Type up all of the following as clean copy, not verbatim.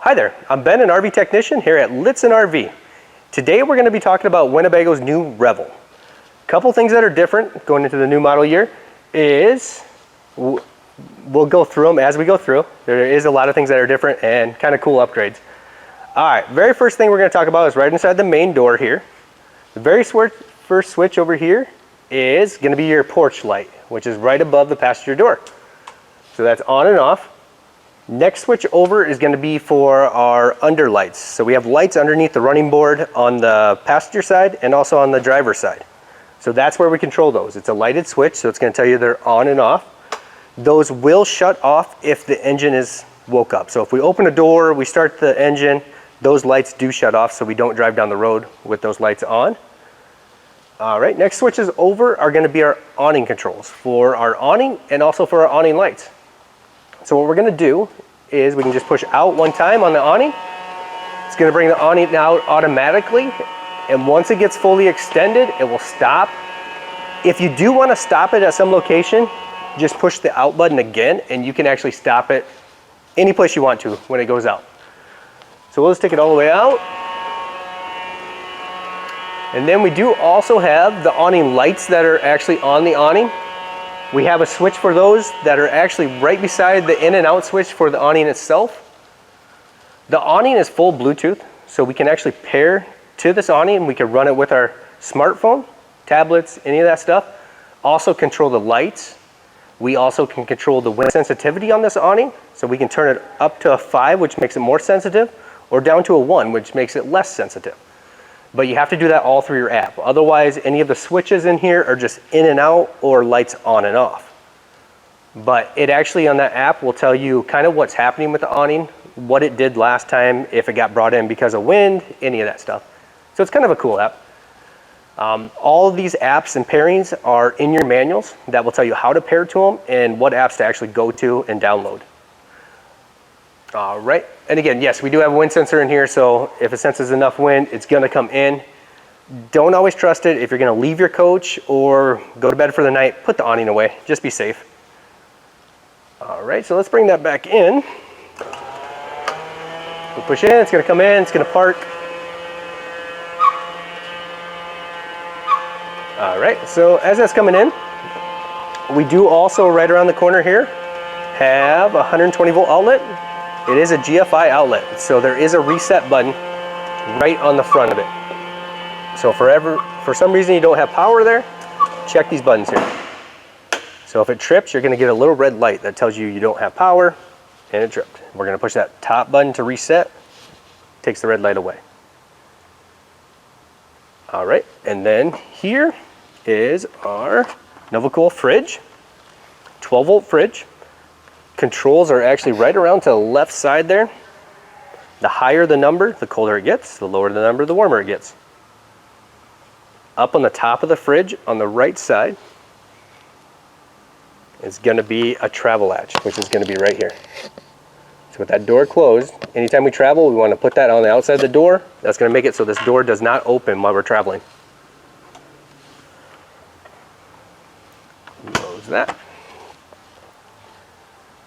Hi there, I'm Ben, an RV technician here at Lichtsinn RV. Today we're going to be talking about Winnebago's new Revel. A couple things that are different going into the new model year is, we'll go through them as we go through. There is a lot of things that are different and kind of cool upgrades. Alright, very first thing we're going to talk about is right inside the main door here. The very first switch over here is going to be your porch light, which is right above the passenger door. So that's on and off. Next switch over is going to be for our under lights. So we have lights underneath the running board on the passenger side and also on the driver's side. So that's where we control those. It's a lighted switch, so it's going to tell you they're on and off. Those will shut off if the engine is woke up. So if we open a door, we start the engine, those lights do shut off so we don't drive down the road with those lights on. All right, next switches over are going to be our awning controls for our awning and also for our awning lights. So what we're going to do is we can just push out one time on the awning. It's going to bring the awning out automatically, and once it gets fully extended, it will stop. If you do want to stop it at some location, just push the out button again and you can actually stop it any place you want to when it goes out. So we'll just take it all the way out. And then we do also have the awning lights that are actually on the awning. We have a switch for those that are actually right beside the in and out switch for the awning itself. The awning is full Bluetooth, so we can actually pair to this awning and we can run it with our smartphone, tablets, any of that stuff. Also control the lights. We also can control the wind sensitivity on this awning, so we can turn it up to a 5, which makes it more sensitive, or down to a 1, which makes it less sensitive. But you have to do that all through your app. Otherwise, any of the switches in here are just in and out or lights on and off. But it actually on that app will tell you kind of what's happening with the awning, what it did last time, if it got brought in because of wind, any of that stuff. So it's kind of a cool app. All of these apps and pairings are in your manuals that will tell you how to pair to them and what apps to actually go to and download. All right, and again, yes, we do have a wind sensor in here, so if it senses enough wind, it's gonna come in. Don't always trust it. If you're gonna leave your coach or go to bed for the night, put the awning away, just be safe. All right, so let's bring that back in. We push in, it's gonna come in, it's gonna park. All right, so as that's coming in, we do also right around the corner here have a 120 volt outlet. It is a GFI outlet, so there is a reset button right on the front of it. So for some reason you don't have power there, check these buttons here. So if it trips, you're going to get a little red light that tells you you don't have power, and it tripped. We're going to push that top button to reset, takes the red light away. All right, and then here is our NovaCool fridge, 12 volt fridge. Controls are actually right around to the left side there. The higher the number, the colder it gets. The lower the number, the warmer it gets. Up on the top of the fridge on the right side is going to be a travel latch, which is going to be right here. So with that door closed, anytime we travel, we want to put that on the outside of the door. That's going to make it so this door does not open while we're traveling. Close that.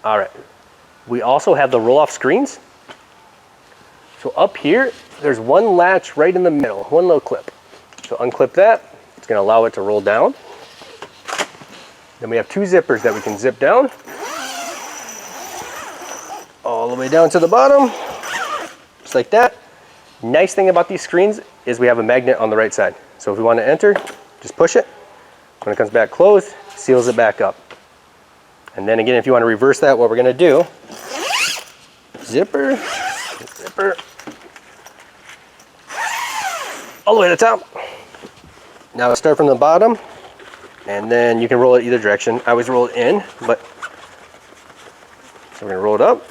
All right, we also have the roll-off screens. So up here, there's one latch right in the middle, one little clip. So unclip that, it's gonna allow it to roll down. Then we have two zippers that we can zip down. All the way down to the bottom, just like that. Nice thing about these screens is we have a magnet on the right side. So if we want to enter, just push it. When it comes back closed, seals it back up. And then again, if you want to reverse that, what we're going to do, zipper, all the way to the top. Now let's start from the bottom, and then you can roll it either direction. I always roll it in, but so we're going to roll it up.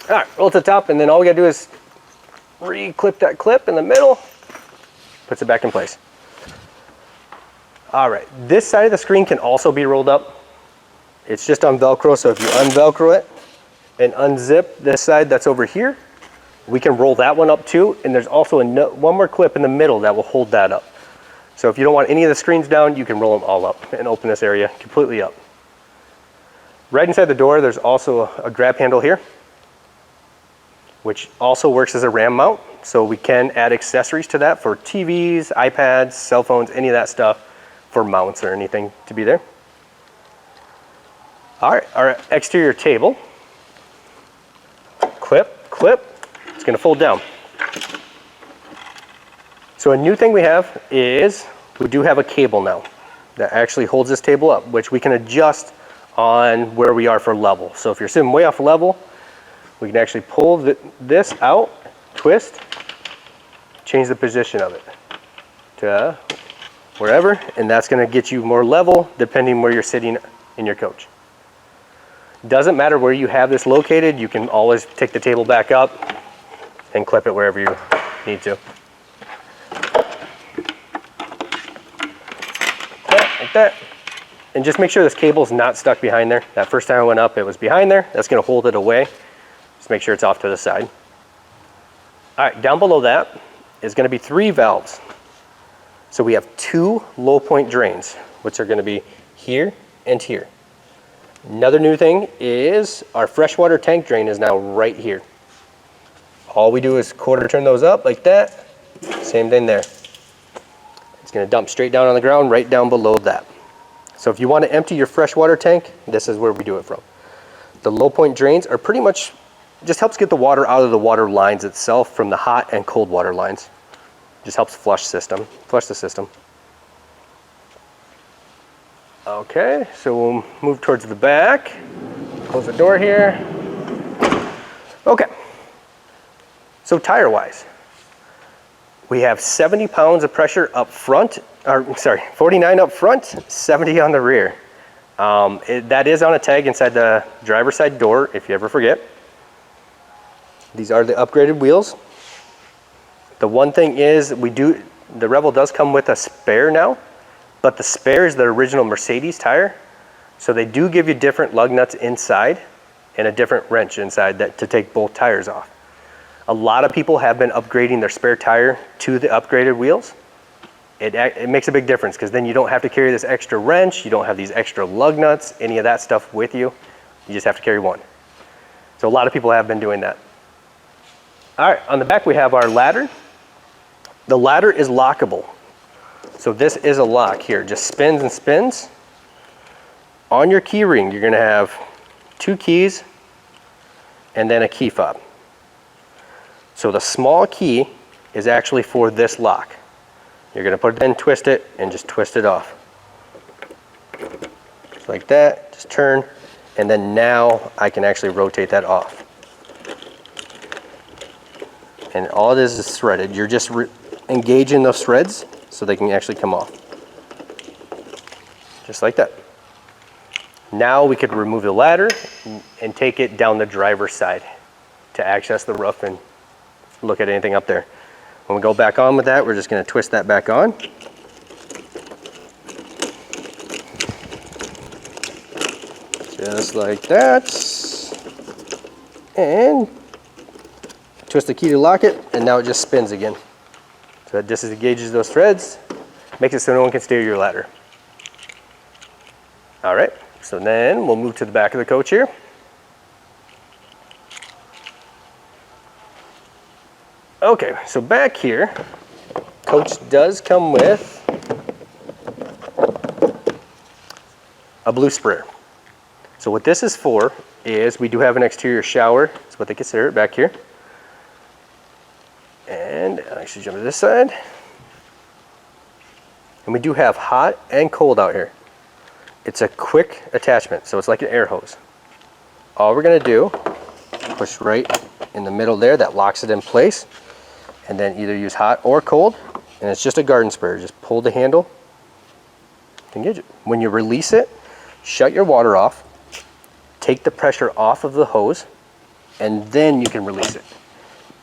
All right, roll to the top, and then all we gotta do is re-clip that clip in the middle, puts it back in place. All right, this side of the screen can also be rolled up. It's just on Velcro, so if you unvelcro it and unzip this side that's over here, we can roll that one up too, and there's also one more clip in the middle that will hold that up. So if you don't want any of the screens down, you can roll them all up and open this area completely up. Right inside the door, there's also a grab handle here, which also works as a RAM mount. So we can add accessories to that for TVs, iPads, cell phones, any of that stuff for mounts or anything to be there. All right, our exterior table. Clip, clip, it's gonna fold down. So a new thing we have is we do have a cable now that actually holds this table up, which we can adjust on where we are for level. So if you're sitting way off level, we can actually pull this out, twist, change the position of it to wherever, and that's gonna get you more level depending where you're sitting in your coach. Doesn't matter where you have this located, you can always take the table back up and clip it wherever you need to. Like that. And just make sure this cable is not stuck behind there. That first time I went up, it was behind there. That's gonna hold it away. Just make sure it's off to the side. All right, down below that is gonna be 3 valves. So we have 2 low point drains, which are gonna be here and here. Another new thing is our freshwater tank drain is now right here. All we do is quarter turn those up like that. Same thing there. It's gonna dump straight down on the ground, right down below that. So if you want to empty your freshwater tank, this is where we do it from. The low point drains are pretty much, just helps get the water out of the water lines itself from the hot and cold water lines. Just helps flush the system. Okay, so we'll move towards the back. Close the door here. Okay, so tire-wise, we have 70 pounds of pressure up front, 49 up front, 70 on the rear. That is on a tag inside the driver's side door, if you ever forget. These are the upgraded wheels. The one thing is, the Revel does come with a spare now, but the spare is the original Mercedes tire. So they do give you different lug nuts inside and a different wrench inside to take both tires off. A lot of people have been upgrading their spare tire to the upgraded wheels. It makes a big difference because then you don't have to carry this extra wrench, you don't have these extra lug nuts, any of that stuff with you. You just have to carry one. So a lot of people have been doing that. All right, on the back we have our ladder. The ladder is lockable. So this is a lock here, just spins and spins. On your key ring, you're gonna have 2 keys and then a key fob. So the small key is actually for this lock. You're gonna put it in, twist it, and just twist it off. Just like that, just turn, and then now I can actually rotate that off. And all it is threaded. You're just engaging those threads so they can actually come off. Just like that. Now we could remove the ladder and take it down the driver's side to access the roof and look at anything up there. When we go back on with that, we're just going to twist that back on. Just like that. And twist the key to lock it, and now it just spins again. So it disengages those threads, makes it so no one can steer your ladder. All right, so then we'll move to the back of the coach here. Okay, so back here, coach does come with a blue sprayer. So what this is for is we do have an exterior shower. That's what they consider it back here. And I'll actually jump to this side. And we do have hot and cold out here. It's a quick attachment, so it's like an air hose. All we're gonna do, push right in the middle there, that locks it in place, and then either use hot or cold, and it's just a garden sprayer. Just pull the handle, engage it. When you release it, shut your water off, take the pressure off of the hose, and then you can release it.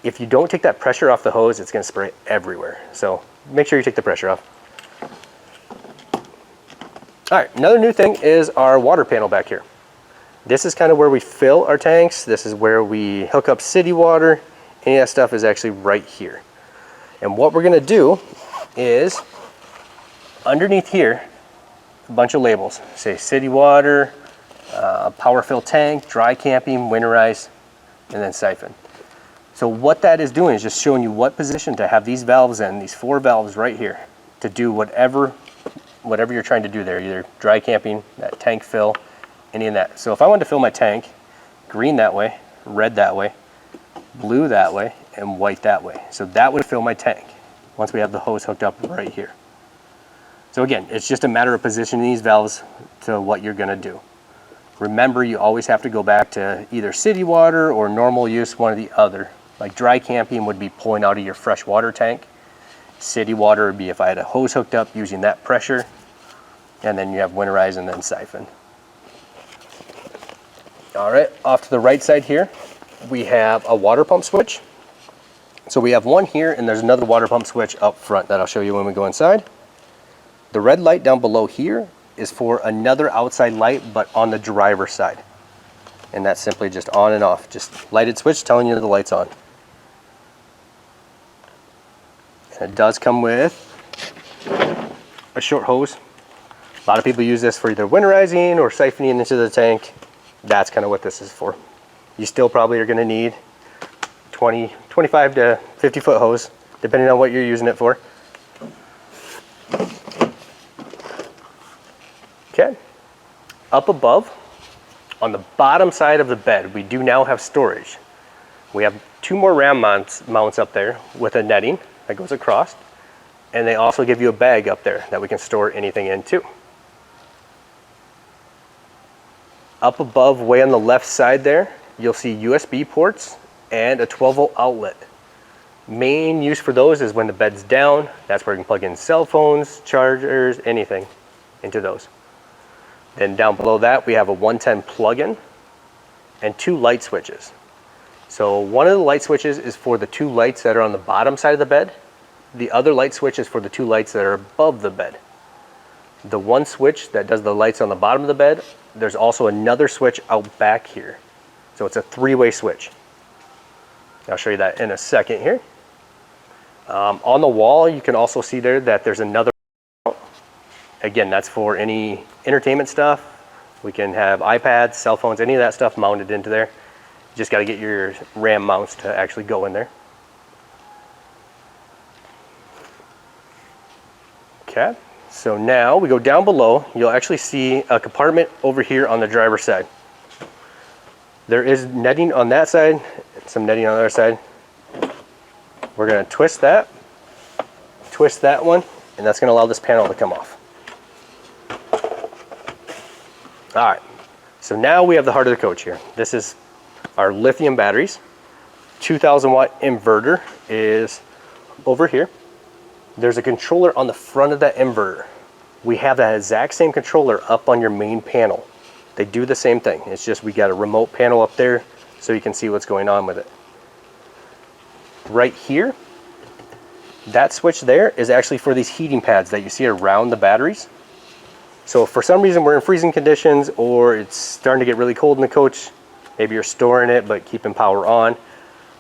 If you don't take that pressure off the hose, it's gonna spray everywhere. So make sure you take the pressure off. All right, another new thing is our water panel back here. This is kind of where we fill our tanks. This is where we hook up city water. Any of that stuff is actually right here. And what we're gonna do is underneath here, a bunch of labels. Say city water, power fill tank, dry camping, winterized, and then siphon. So what that is doing is just showing you what position to have these valves in, these 4 valves right here, to do whatever you're trying to do there, either dry camping, that tank fill, any of that. So if I wanted to fill my tank, green that way, red that way, blue that way, and white that way. So that would fill my tank once we have the hose hooked up right here. So again, it's just a matter of positioning these valves to what you're gonna do. Remember, you always have to go back to either city water or normal use, one or the other. Like dry camping would be pulling out of your fresh water tank. City water would be if I had a hose hooked up using that pressure. And then you have winterize and then siphon. All right, off to the right side here, we have a water pump switch. So we have one here and there's another water pump switch up front that I'll show you when we go inside. The red light down below here is for another outside light, but on the driver's side. And that's simply just on and off, just lighted switch telling you the light's on. And it does come with a short hose. A lot of people use this for either winterizing or siphoning into the tank. That's kind of what this is for. You still probably are going to need 25 to 50 foot hose, depending on what you're using it for. Okay, up above, on the bottom side of the bed, we do now have storage. We have 2 more ram mounts up there with a netting that goes across, and they also give you a bag up there that we can store anything in too. Up above, way on the left side there, you'll see USB ports and a 12-volt outlet. Main use for those is when the bed's down. That's where you can plug in cell phones, chargers, anything into those. Then down below that, we have a 110 plug-in and 2 light switches. So one of the light switches is for the 2 lights that are on the bottom side of the bed. The other light switch is for the 2 lights that are above the bed. The one switch that does the lights on the bottom of the bed, there's also another switch out back here. So it's a 3-way switch. I'll show you that in a second here. On the wall, you can also see there that there's another. Again, that's for any entertainment stuff. We can have iPads, cell phones, any of that stuff mounted into there. You just got to get your RAM mounts to actually go in there. Okay, so now we go down below. You'll actually see a compartment over here on the driver's side. There is netting on that side, some netting on the other side. We're going to twist that one, and that's going to allow this panel to come off. All right, so now we have the heart of the coach here. This is our lithium batteries. 2,000 watt inverter is over here. There's a controller on the front of that inverter. We have that exact same controller up on your main panel. They do the same thing. It's just we got a remote panel up there so you can see what's going on with it. Right here, that switch there is actually for these heating pads that you see around the batteries. So if for some reason we're in freezing conditions or it's starting to get really cold in the coach, maybe you're storing it but keeping power on,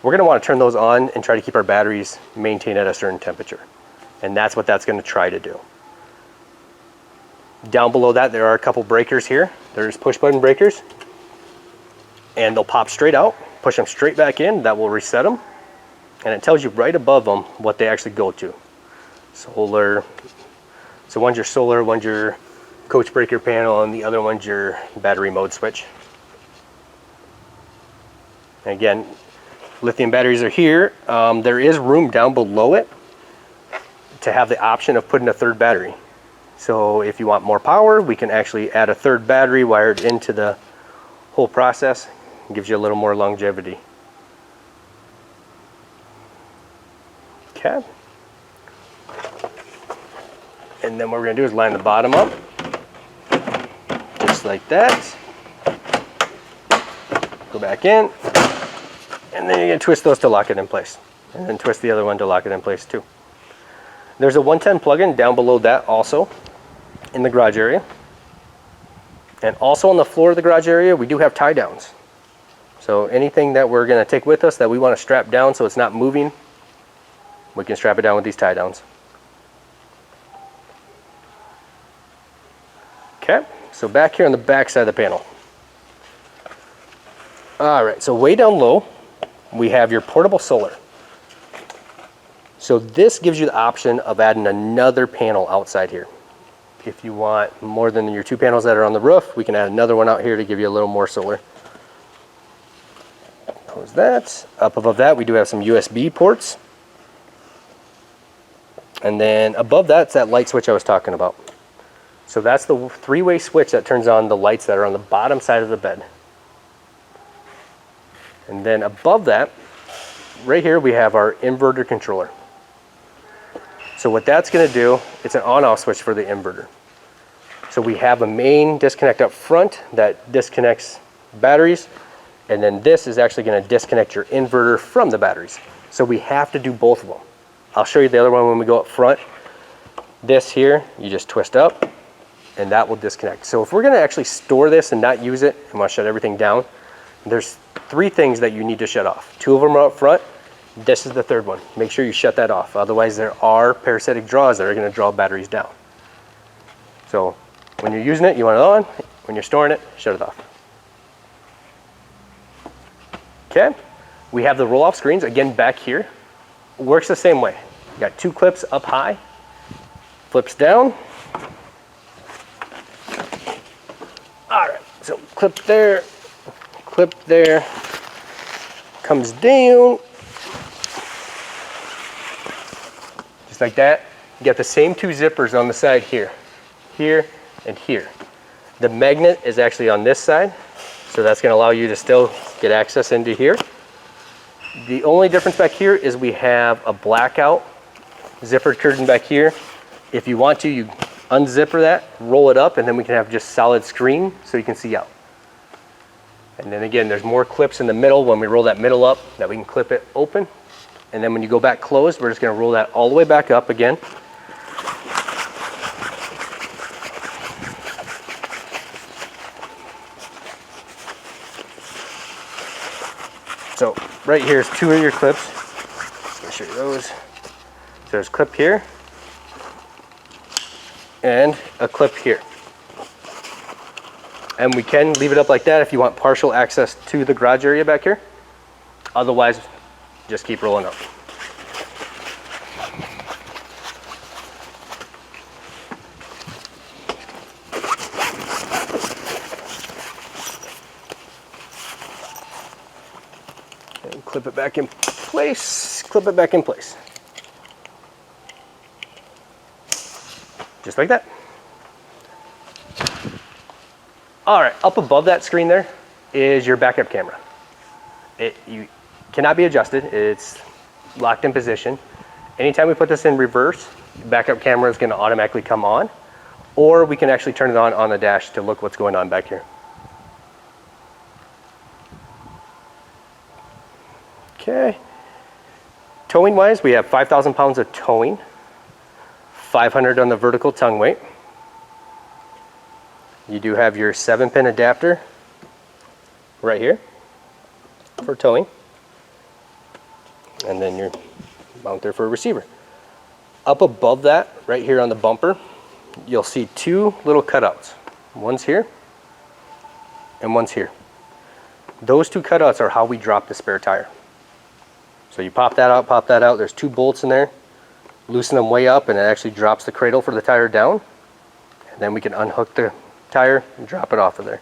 we're going to want to turn those on and try to keep our batteries maintained at a certain temperature. And that's what that's going to try to do. Down below that, there are a couple breakers here. There's push button breakers, and they'll pop straight out, push them straight back in. That will reset them, and it tells you right above them what they actually go to. Solar. So one's your solar, one's your coach breaker panel, and the other one's your battery mode switch. And again, lithium batteries are here. There is room down below it to have the option of putting a 3rd battery. So if you want more power, we can actually add a 3rd battery wired into the whole process. It gives you a little more longevity. Okay. And then what we're going to do is line the bottom up, just like that. Go back in, and then you're going to twist those to lock it in place. And then twist the other one to lock it in place too. There's a 110 plug-in down below that also in the garage area. And also on the floor of the garage area, we do have tie downs. So anything that we're going to take with us that we want to strap down so it's not moving, we can strap it down with these tie downs. Okay, so back here on the back side of the panel. All right, so way down low, we have your portable solar. So this gives you the option of adding another panel outside here. If you want more than your 2 panels that are on the roof, we can add another one out here to give you a little more solar. Close that. Up above that, we do have some USB ports. And then above that's that light switch I was talking about. So that's the 3-way switch that turns on the lights that are on the bottom side of the bed. And then above that, right here, we have our inverter controller. So what that's going to do, it's an on-off switch for the inverter. So we have a main disconnect up front that disconnects batteries, and then this is actually going to disconnect your inverter from the batteries. So we have to do both of them. I'll show you the other one when we go up front. This here, you just twist up, and that will disconnect. So if we're going to actually store this and not use it, and want to shut everything down, there's 3 things that you need to shut off. 2 of them are up front. This is the 3rd one. Make sure you shut that off. Otherwise, there are parasitic draws that are going to draw batteries down. So when you're using it, you want it on. When you're storing it, shut it off. Okay. We have the roll-off screens, again, back here. Works the same way. You got 2 clips up high. Flips down. All right. So clip there. Clip there. Comes down. Just like that. You got the same 2 zippers on the side here, here, and here. The magnet is actually on this side, so that's going to allow you to still get access into here. The only difference back here is we have a blackout zipper curtain back here. If you want to, you unzipper that, roll it up, and then we can have just solid screen so you can see out. And then again, there's more clips in the middle when we roll that middle up that we can clip it open. And then when you go back closed, we're just going to roll that all the way back up again. So right here is 2 of your clips. Let me show you those. So there's a clip here and a clip here. And we can leave it up like that if you want partial access to the garage area back here. Otherwise, just keep rolling up. And clip it back in place, clip it back in place. Just like that. All right, up above that screen there is your backup camera. You cannot be adjusted, it's locked in position. Anytime we put this in reverse, backup camera is going to automatically come on, or we can actually turn it on the dash to look what's going on back here. Okay. Towing wise, we have 5,000 pounds of towing, 500 on the vertical tongue weight. You do have your 7-pin adapter right here for towing, and then your mount there for a receiver. Up above that, right here on the bumper, you'll see 2 little cutouts. One's here and one's here. Those 2 cutouts are how we drop the spare tire. So you pop that out, there's 2 bolts in there, loosen them way up, and it actually drops the cradle for the tire down, and then we can unhook the tire and drop it off of there.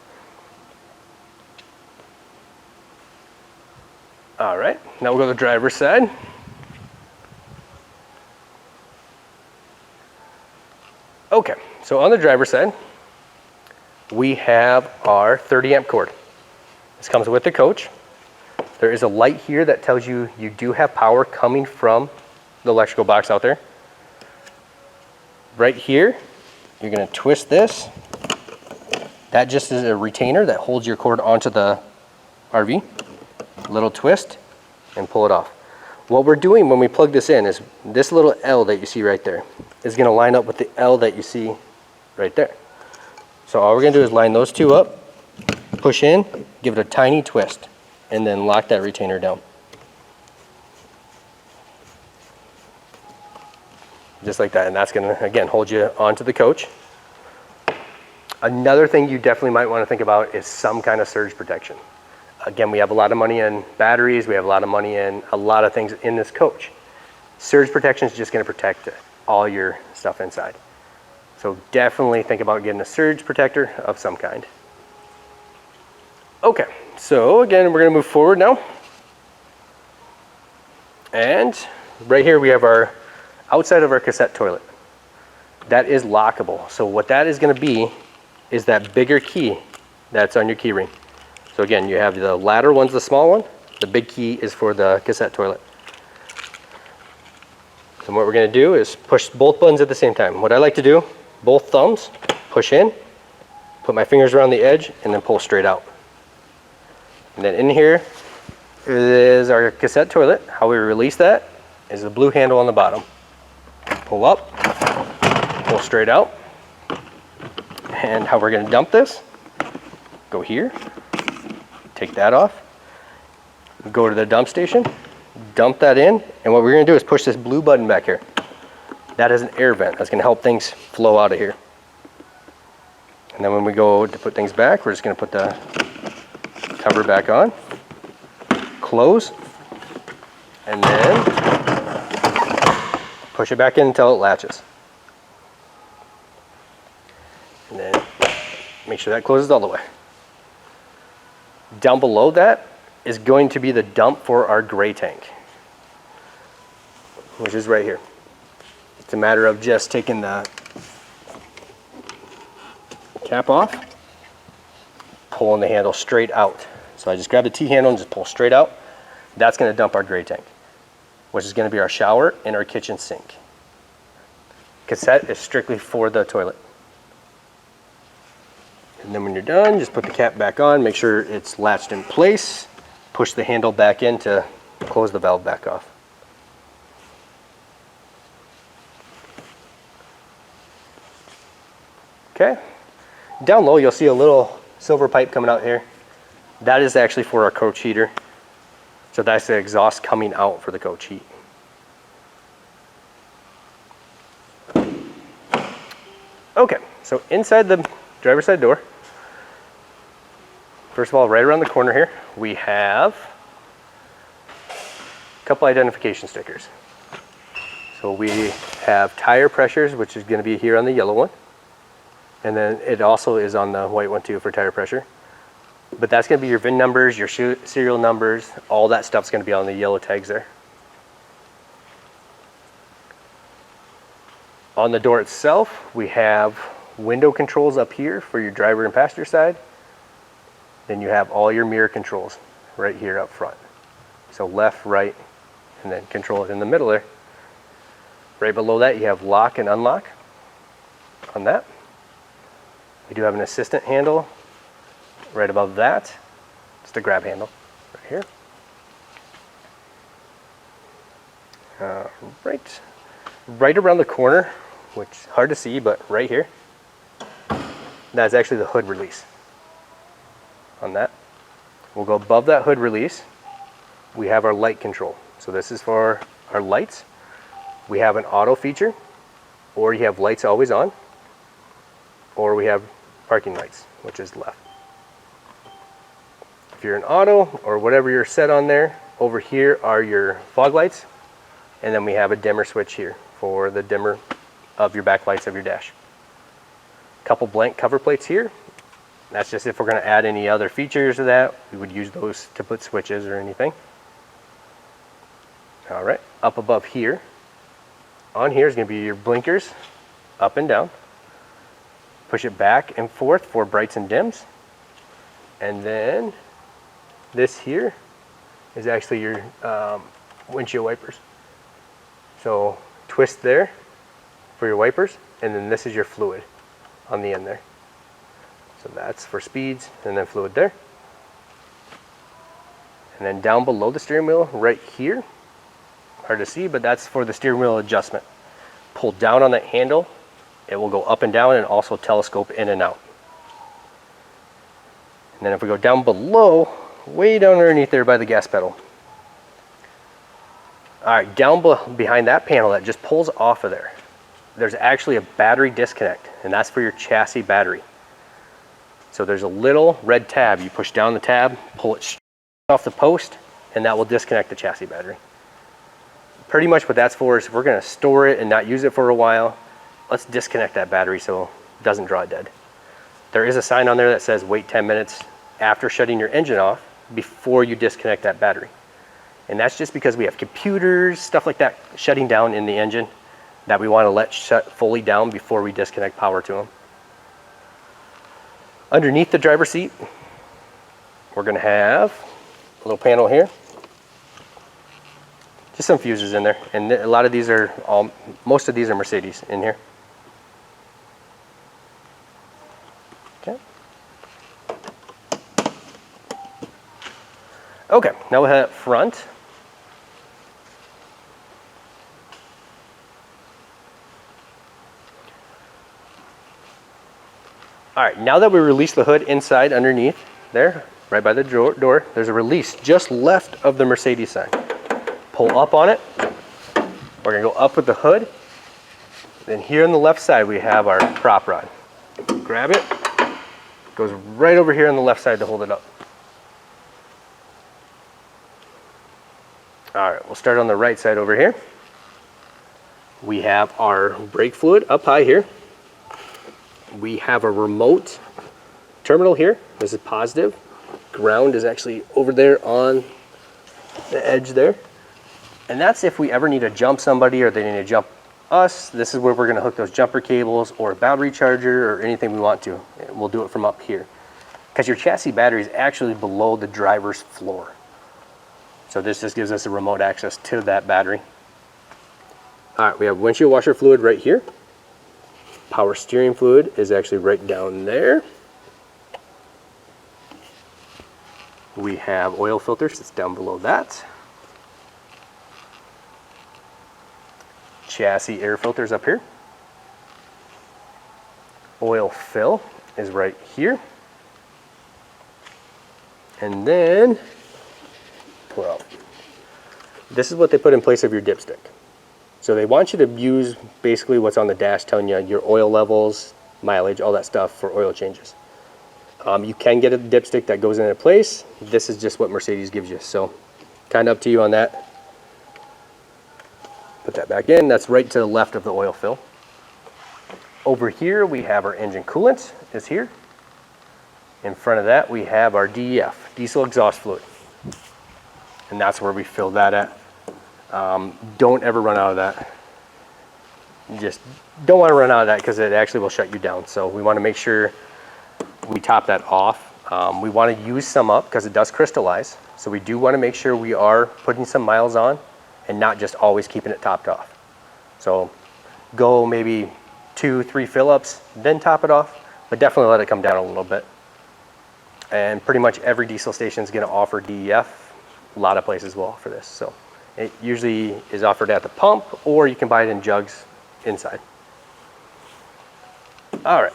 All right, now we'll go to the driver's side. Okay, so on the driver's side, we have our 30 amp cord. This comes with the coach. There is a light here that tells you you do have power coming from the electrical box out there. Right here, you're going to twist this. That just is a retainer that holds your cord onto the RV. Little twist and pull it off. What we're doing when we plug this in is this little L that you see right there is going to line up with the L that you see right there. So all we're going to do is line those 2 up, push in, give it a tiny twist, and then lock that retainer down. Just like that, and that's going to, again, hold you onto the coach. Another thing you definitely might want to think about is some kind of surge protection. Again, we have a lot of money in batteries, we have a lot of money in a lot of things in this coach. Surge protection is just going to protect all your stuff inside. So definitely think about getting a surge protector of some kind. Okay, so again, we're going to move forward now. And right here we have our outside of our cassette toilet. That is lockable. So what that is going to be is that bigger key that's on your key ring. So again, you have the ladder one's the small one. The big key is for the cassette toilet. And what we're going to do is push both buttons at the same time. What I like to do, both thumbs, push in, put my fingers around the edge, and then pull straight out. And then in here is our cassette toilet. How we release that is the blue handle on the bottom. Pull up, pull straight out. And how we're going to dump this, go here, take that off, go to the dump station, dump that in, and what we're going to do is push this blue button back here. That is an air vent. That's going to help things flow out of here. And then when we go to put things back, we're just going to put the cover back on, close, and then push it back in until it latches. And then make sure that closes all the way. Down below that is going to be the dump for our gray tank, which is right here. It's a matter of just taking the cap off, pulling the handle straight out. So I just grab the T-handle and just pull straight out. That's going to dump our gray tank, which is going to be our shower and our kitchen sink. Cassette is strictly for the toilet. And then when you're done, just put the cap back on, make sure it's latched in place, push the handle back in to close the valve back off. Okay, down low you'll see a little silver pipe coming out here. That is actually for our coach heater. So that's the exhaust coming out for the coach heat. Okay, so inside the driver's side door, first of all, right around the corner here, we have a couple identification stickers. So we have tire pressures, which is going to be here on the yellow one. And then it also is on the white one too for tire pressure. But that's going to be your VIN numbers, your serial numbers, all that stuff's going to be on the yellow tags there. On the door itself, we have window controls up here for your driver and passenger side. Then you have all your mirror controls right here up front. So left, right, and then control it in the middle there. Right below that, you have lock and unlock on that. We do have an assistant handle right above that. It's the grab handle right here. Right around the corner, which is hard to see, but right here, that's actually the hood release on that. We'll go above that hood release. We have our light control. So this is for our lights. We have an auto feature, or you have lights always on, or we have parking lights, which is left. If you're in auto or whatever you're set on there, over here are your fog lights, and then we have a dimmer switch here for the dimmer of your backlights of your dash. Couple blank cover plates here. That's just if we're going to add any other features to that, we would use those to put switches or anything. All right, up above here, on here is going to be your blinkers, up and down. Push it back and forth for brights and dims. And then this here is actually your windshield wipers. So twist there for your wipers, and then this is your fluid on the end there. So that's for speeds, and then fluid there. And then down below the steering wheel, right here, hard to see, but that's for the steering wheel adjustment. Pull down on that handle, it will go up and down and also telescope in and out. And then if we go down below, way down underneath there by the gas pedal. All right, down behind that panel that just pulls off of there, there's actually a battery disconnect, and that's for your chassis battery. So there's a little red tab. You push down the tab, pull it off the post, and that will disconnect the chassis battery. Pretty much what that's for is if we're going to store it and not use it for a while, let's disconnect that battery so it doesn't draw dead. There is a sign on there that says wait 10 minutes after shutting your engine off before you disconnect that battery. And that's just because we have computers, stuff like that, shutting down in the engine that we want to let shut fully down before we disconnect power to them. Underneath the driver's seat, we're going to have a little panel here. Just some fuses in there. And a lot of these are most of these are Mercedes in here. Okay. Okay, now we have front. All right, now that we release the hood inside underneath there, right by the door, there's a release just left of the Mercedes sign. Pull up on it. We're gonna go up with the hood. Then here on the left side, we have our prop rod. Grab it, goes right over here on the left side to hold it up. All right, we'll start on the right side over here. We have our brake fluid up high here. We have a remote terminal here. This is positive. Ground is actually over there on the edge there. And that's if we ever need to jump somebody or they need to jump us. This is where we're going to hook those jumper cables or a battery charger or anything we want to. We'll do it from up here. Because your chassis battery is actually below the driver's floor. So this just gives us a remote access to that battery. All right, we have windshield washer fluid right here. Power steering fluid is actually right down there. We have oil filters, it's down below that. Chassis air filters up here. Oil fill is right here. And then, well, this is what they put in place of your dipstick. So they want you to use basically what's on the dash telling you your oil levels, mileage, all that stuff for oil changes. You can get a dipstick that goes into place. This is just what Mercedes gives you. So kind of up to you on that. Put that back in. That's right to the left of the oil fill. Over here we have our engine coolant is here. In front of that we have our DEF, diesel exhaust fluid. And that's where we fill that at. Don't ever run out of that. You just don't want to run out of that because it actually will shut you down. So we want to make sure we top that off. We want to use some up because it does crystallize. So we do want to make sure we are putting some miles on and not just always keeping it topped off. So go maybe 2-3 fill-ups, then top it off, but definitely let it come down a little bit. And pretty much every diesel station is going to offer DEF. A lot of places will offer this. So it usually is offered at the pump, or you can buy it in jugs inside. All right.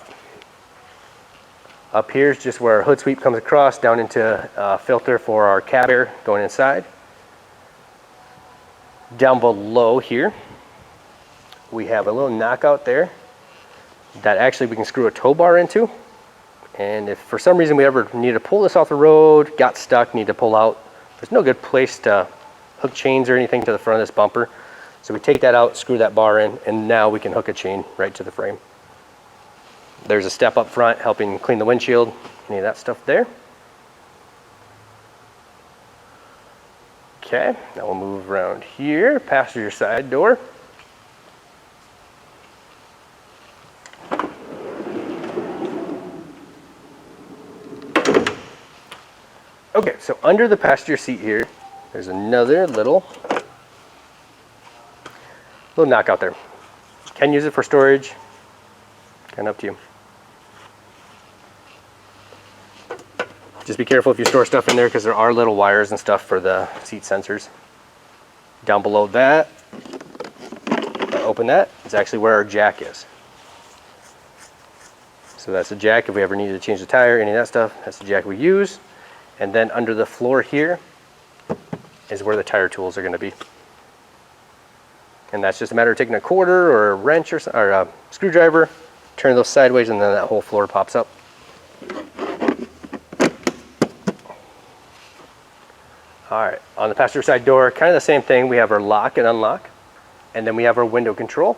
Up here is just where our hood sweep comes across down into a filter for our cab air going inside. Down below here, we have a little knockout there that actually we can screw a tow bar into. And if for some reason we ever need to pull this off the road, got stuck, need to pull out, there's no good place to hook chains or anything to the front of this bumper. So we take that out, screw that bar in, and now we can hook a chain right to the frame. There's a step up front helping clean the windshield, any of that stuff there. Okay, now we'll move around here, passenger side door. Okay, so under the passenger seat here, there's another little knockout there. You can use it for storage, kind of up to you. Just be careful if you store stuff in there because there are little wires and stuff for the seat sensors. Down below that, open that, is actually where our jack is. So that's the jack if we ever needed to change the tire, any of that stuff, that's the jack we use. And then under the floor here is where the tire tools are going to be. And that's just a matter of taking a quarter or a wrench or a screwdriver, turn those sideways, and then that whole floor pops up. All right, on the passenger side door, kind of the same thing. We have our lock and unlock, and then we have our window control,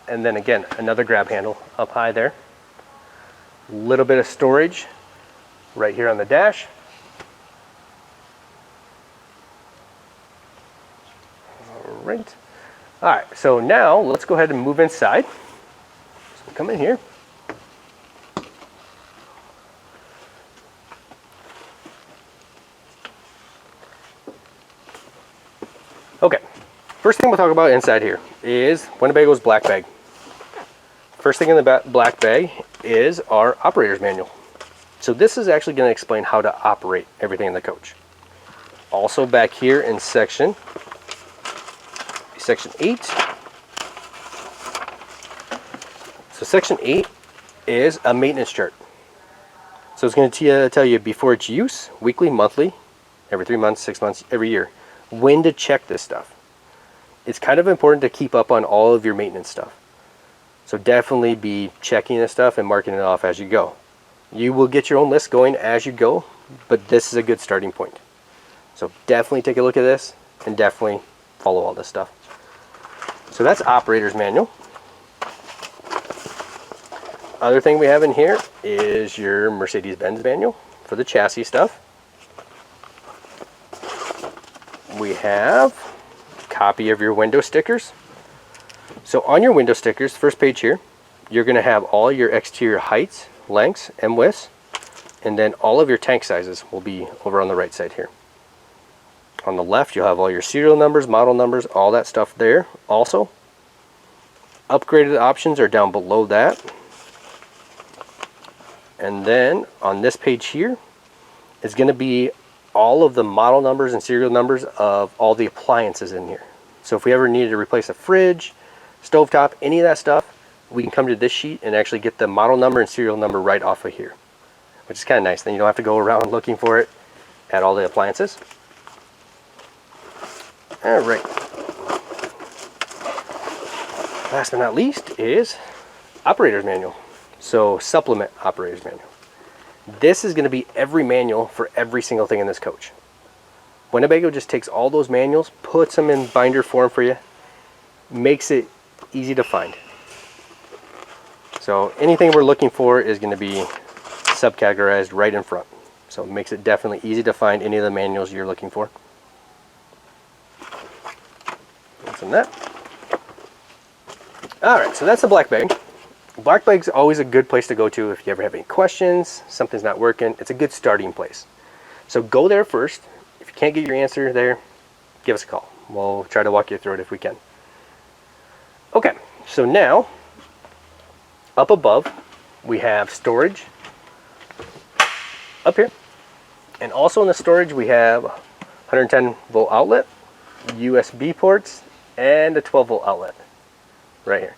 and then again, another grab handle up high there. A little bit of storage right here on the dash. All right. All right, so now let's go ahead and move inside. So come in here. Okay, first thing we'll talk about inside here is Winnebago's black bag. First thing in the black bag is our operator's manual. So this is actually going to explain how to operate everything in the coach. Also back here in section 8. So section 8 is a maintenance chart. So it's going to tell you before its use, weekly, monthly, every 3 months, 6 months, every year, when to check this stuff. It's kind of important to keep up on all of your maintenance stuff. So definitely be checking this stuff and marking it off as you go. You will get your own list going as you go, but this is a good starting point. So definitely take a look at this and definitely follow all this stuff. So that's operator's manual. Other thing we have in here is your Mercedes Benz manual for the chassis stuff. We have a copy of your window stickers. So on your window stickers, first page here, you're going to have all your exterior heights, lengths, and widths, and then all of your tank sizes will be over on the right side here. On the left, you'll have all your serial numbers, model numbers, all that stuff there. Also, upgraded options are down below that. And then on this page here is going to be all of the model numbers and serial numbers of all the appliances in here. So if we ever needed to replace a fridge, stovetop, any of that stuff, we can come to this sheet and actually get the model number and serial number right off of here, which is kind of nice. Then you don't have to go around looking for it at all the appliances. All right. Last but not least is operator's manual. So supplement operator's manual. This is going to be every manual for every single thing in this coach. Winnebago just takes all those manuals, puts them in binder form for you, makes it easy to find. So anything we're looking for is going to be subcategorized right in front. So it makes it definitely easy to find any of the manuals you're looking for. That's in that. Alright, so that's the black bag. Black bag's always a good place to go to if you ever have any questions, something's not working. It's a good starting place. So go there first. If you can't get your answer there, give us a call. We'll try to walk you through it if we can. Okay, so now up above we have storage up here, and also in the storage we have 110 volt outlet, USB ports, and a 12 volt outlet right here.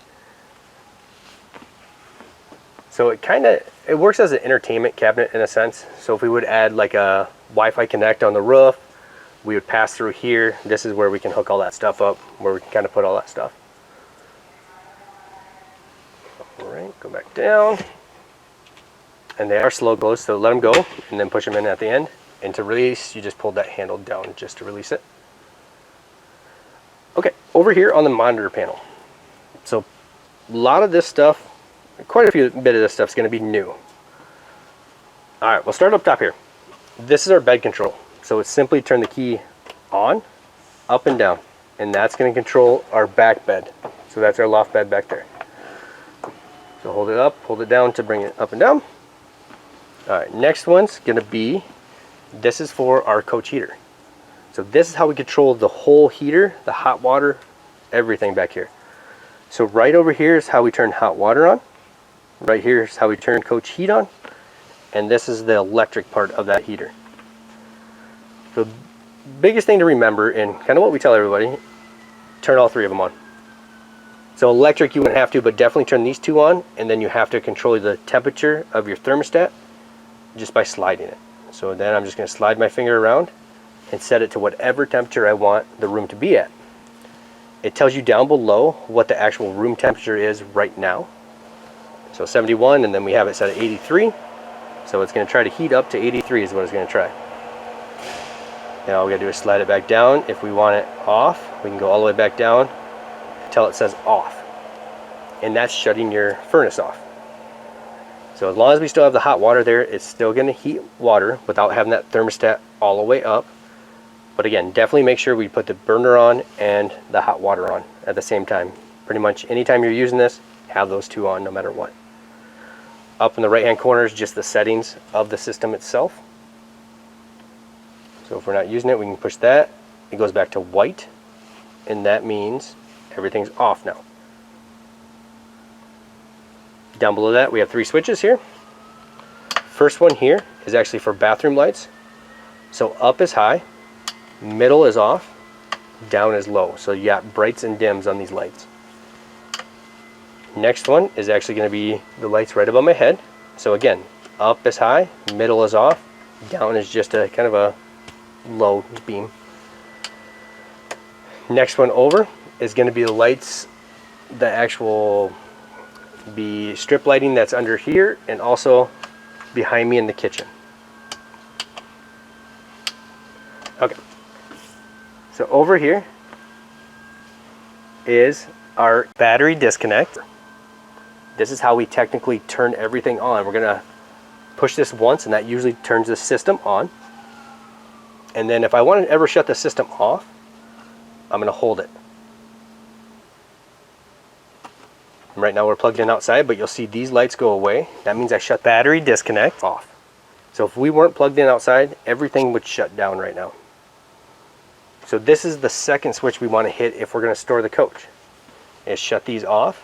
So it works as an entertainment cabinet in a sense. So if we would add like a Wi-Fi connect on the roof, we would pass through here. This is where we can hook all that stuff up, where we can kind of put all that stuff. All right, go back down. And they are slow close, so let them go and then push them in at the end. And to release, you just pull that handle down just to release it. Okay, over here on the monitor panel. So a lot of this stuff, quite a bit of this stuff is going to be new. Alright, we'll start up top here. This is our bed control. So it's simply turn the key on, up and down. And that's going to control our back bed. So that's our loft bed back there. So hold it up, hold it down to bring it up and down. Alright, next one's going to be, this is for our coach heater. So this is how we control the whole heater, the hot water, everything back here. So right over here is how we turn hot water on. Right here is how we turn coach heat on, and this is the electric part of that heater. The biggest thing to remember, and kind of what we tell everybody, turn all three of them on. So electric you wouldn't have to, but definitely turn these two on, and then you have to control the temperature of your thermostat just by sliding it. So then I'm just going to slide my finger around and set it to whatever temperature I want the room to be at. It tells you down below what the actual room temperature is right now. So 71, and then we have it set at 83. So it's going to try to heat up to 83 is what it's going to try. Now all we gotta do is slide it back down. If we want it off, we can go all the way back down until it says off. And that's shutting your furnace off. So as long as we still have the hot water there, it's still gonna heat water without having that thermostat all the way up. But again, definitely make sure we put the burner on and the hot water on at the same time. Pretty much anytime you're using this, have those two on no matter what. Up in the right hand corner is just the settings of the system itself. So if we're not using it, we can push that. It goes back to white, and that means everything's off now. Down below that, we have 3 switches here. First one here is actually for bathroom lights. So up is high, middle is off, down is low. So you got brights and dims on these lights. Next one is actually going to be the lights right above my head. So again, up is high, middle is off, down is just a kind of a low beam. Next one over is going to be the lights, the actual strip lighting that's under here and also behind me in the kitchen. Okay, so over here is our battery disconnect. This is how we technically turn everything on. We're gonna push this once and that usually turns the system on. And then if I want to ever shut the system off, I'm gonna hold it. And right now we're plugged in outside, but you'll see these lights go away. That means I shut battery disconnect off. So if we weren't plugged in outside, everything would shut down right now. So this is the second switch we want to hit if we're going to store the coach. Is shut these off.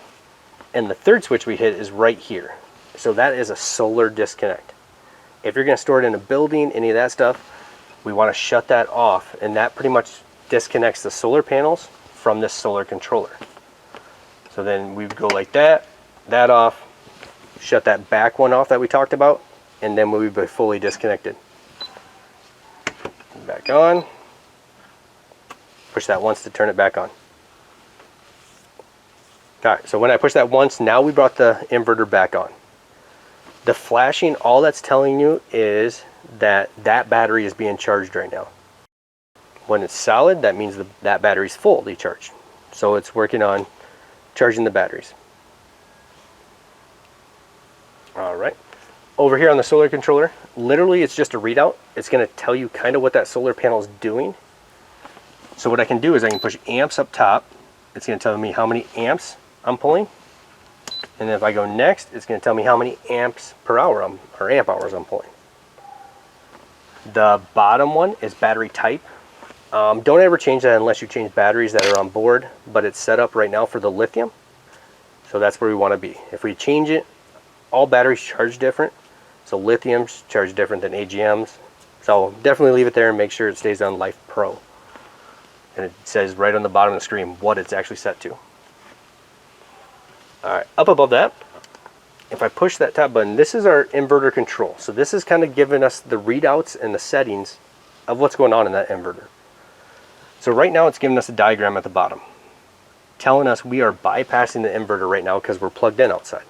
And the third switch we hit is right here. So that is a solar disconnect. If you're going to store it in a building, any of that stuff, we want to shut that off. And that pretty much disconnects the solar panels from this solar controller. So then we would go like that, that off, shut that back one off that we talked about, and then we would be fully disconnected. Back on. Push that once to turn it back on. Alright, so when I push that once, now we brought the inverter back on. The flashing, all that's telling you is that that battery is being charged right now. When it's solid, that means that battery's fully charged. So it's working on charging the batteries. Alright, over here on the solar controller, literally it's just a readout. It's going to tell you kind of what that solar panel is doing. So what I can do is I can push amps up top. It's going to tell me how many amps I'm pulling. And then if I go next, it's going to tell me how many amps per hour or amp hours I'm pulling. The bottom one is battery type. Don't ever change that unless you change batteries that are on board, but it's set up right now for the lithium. So that's where we want to be. If we change it, all batteries charge different. So lithium's charge different than AGMs. So definitely leave it there and make sure it stays on Life Pro. And it says right on the bottom of the screen what it's actually set to. Alright, up above that, if I push that top button, this is our inverter control. So this is kind of giving us the readouts and the settings of what's going on in that inverter. So right now it's giving us a diagram at the bottom, telling us we are bypassing the inverter right now because we're plugged in outside.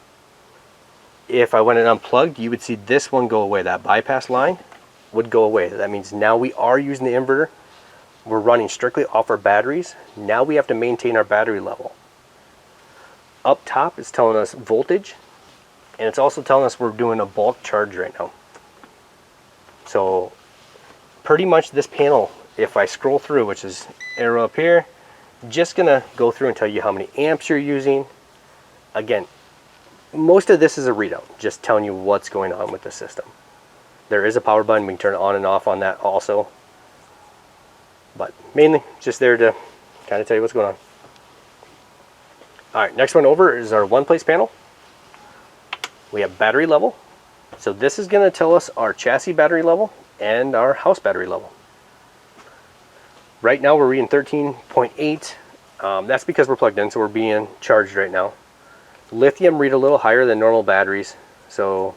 If I went and unplugged, you would see this one go away. That bypass line would go away. That means now we are using the inverter. We're running strictly off our batteries. Now we have to maintain our battery level. Up top it's telling us voltage, and it's also telling us we're doing a bulk charge right now. So pretty much this panel, if I scroll through, which is arrow up here, just gonna go through and tell you how many amps you're using. Again, most of this is a readout, just telling you what's going on with the system. There is a power button, we can turn it on and off on that also. But mainly just there to kind of tell you what's going on. Alright, next one over is our one place panel. We have battery level. So this is going to tell us our chassis battery level and our house battery level. Right now we're reading 13.8. That's because we're plugged in, so we're being charged right now. Lithium read a little higher than normal batteries, so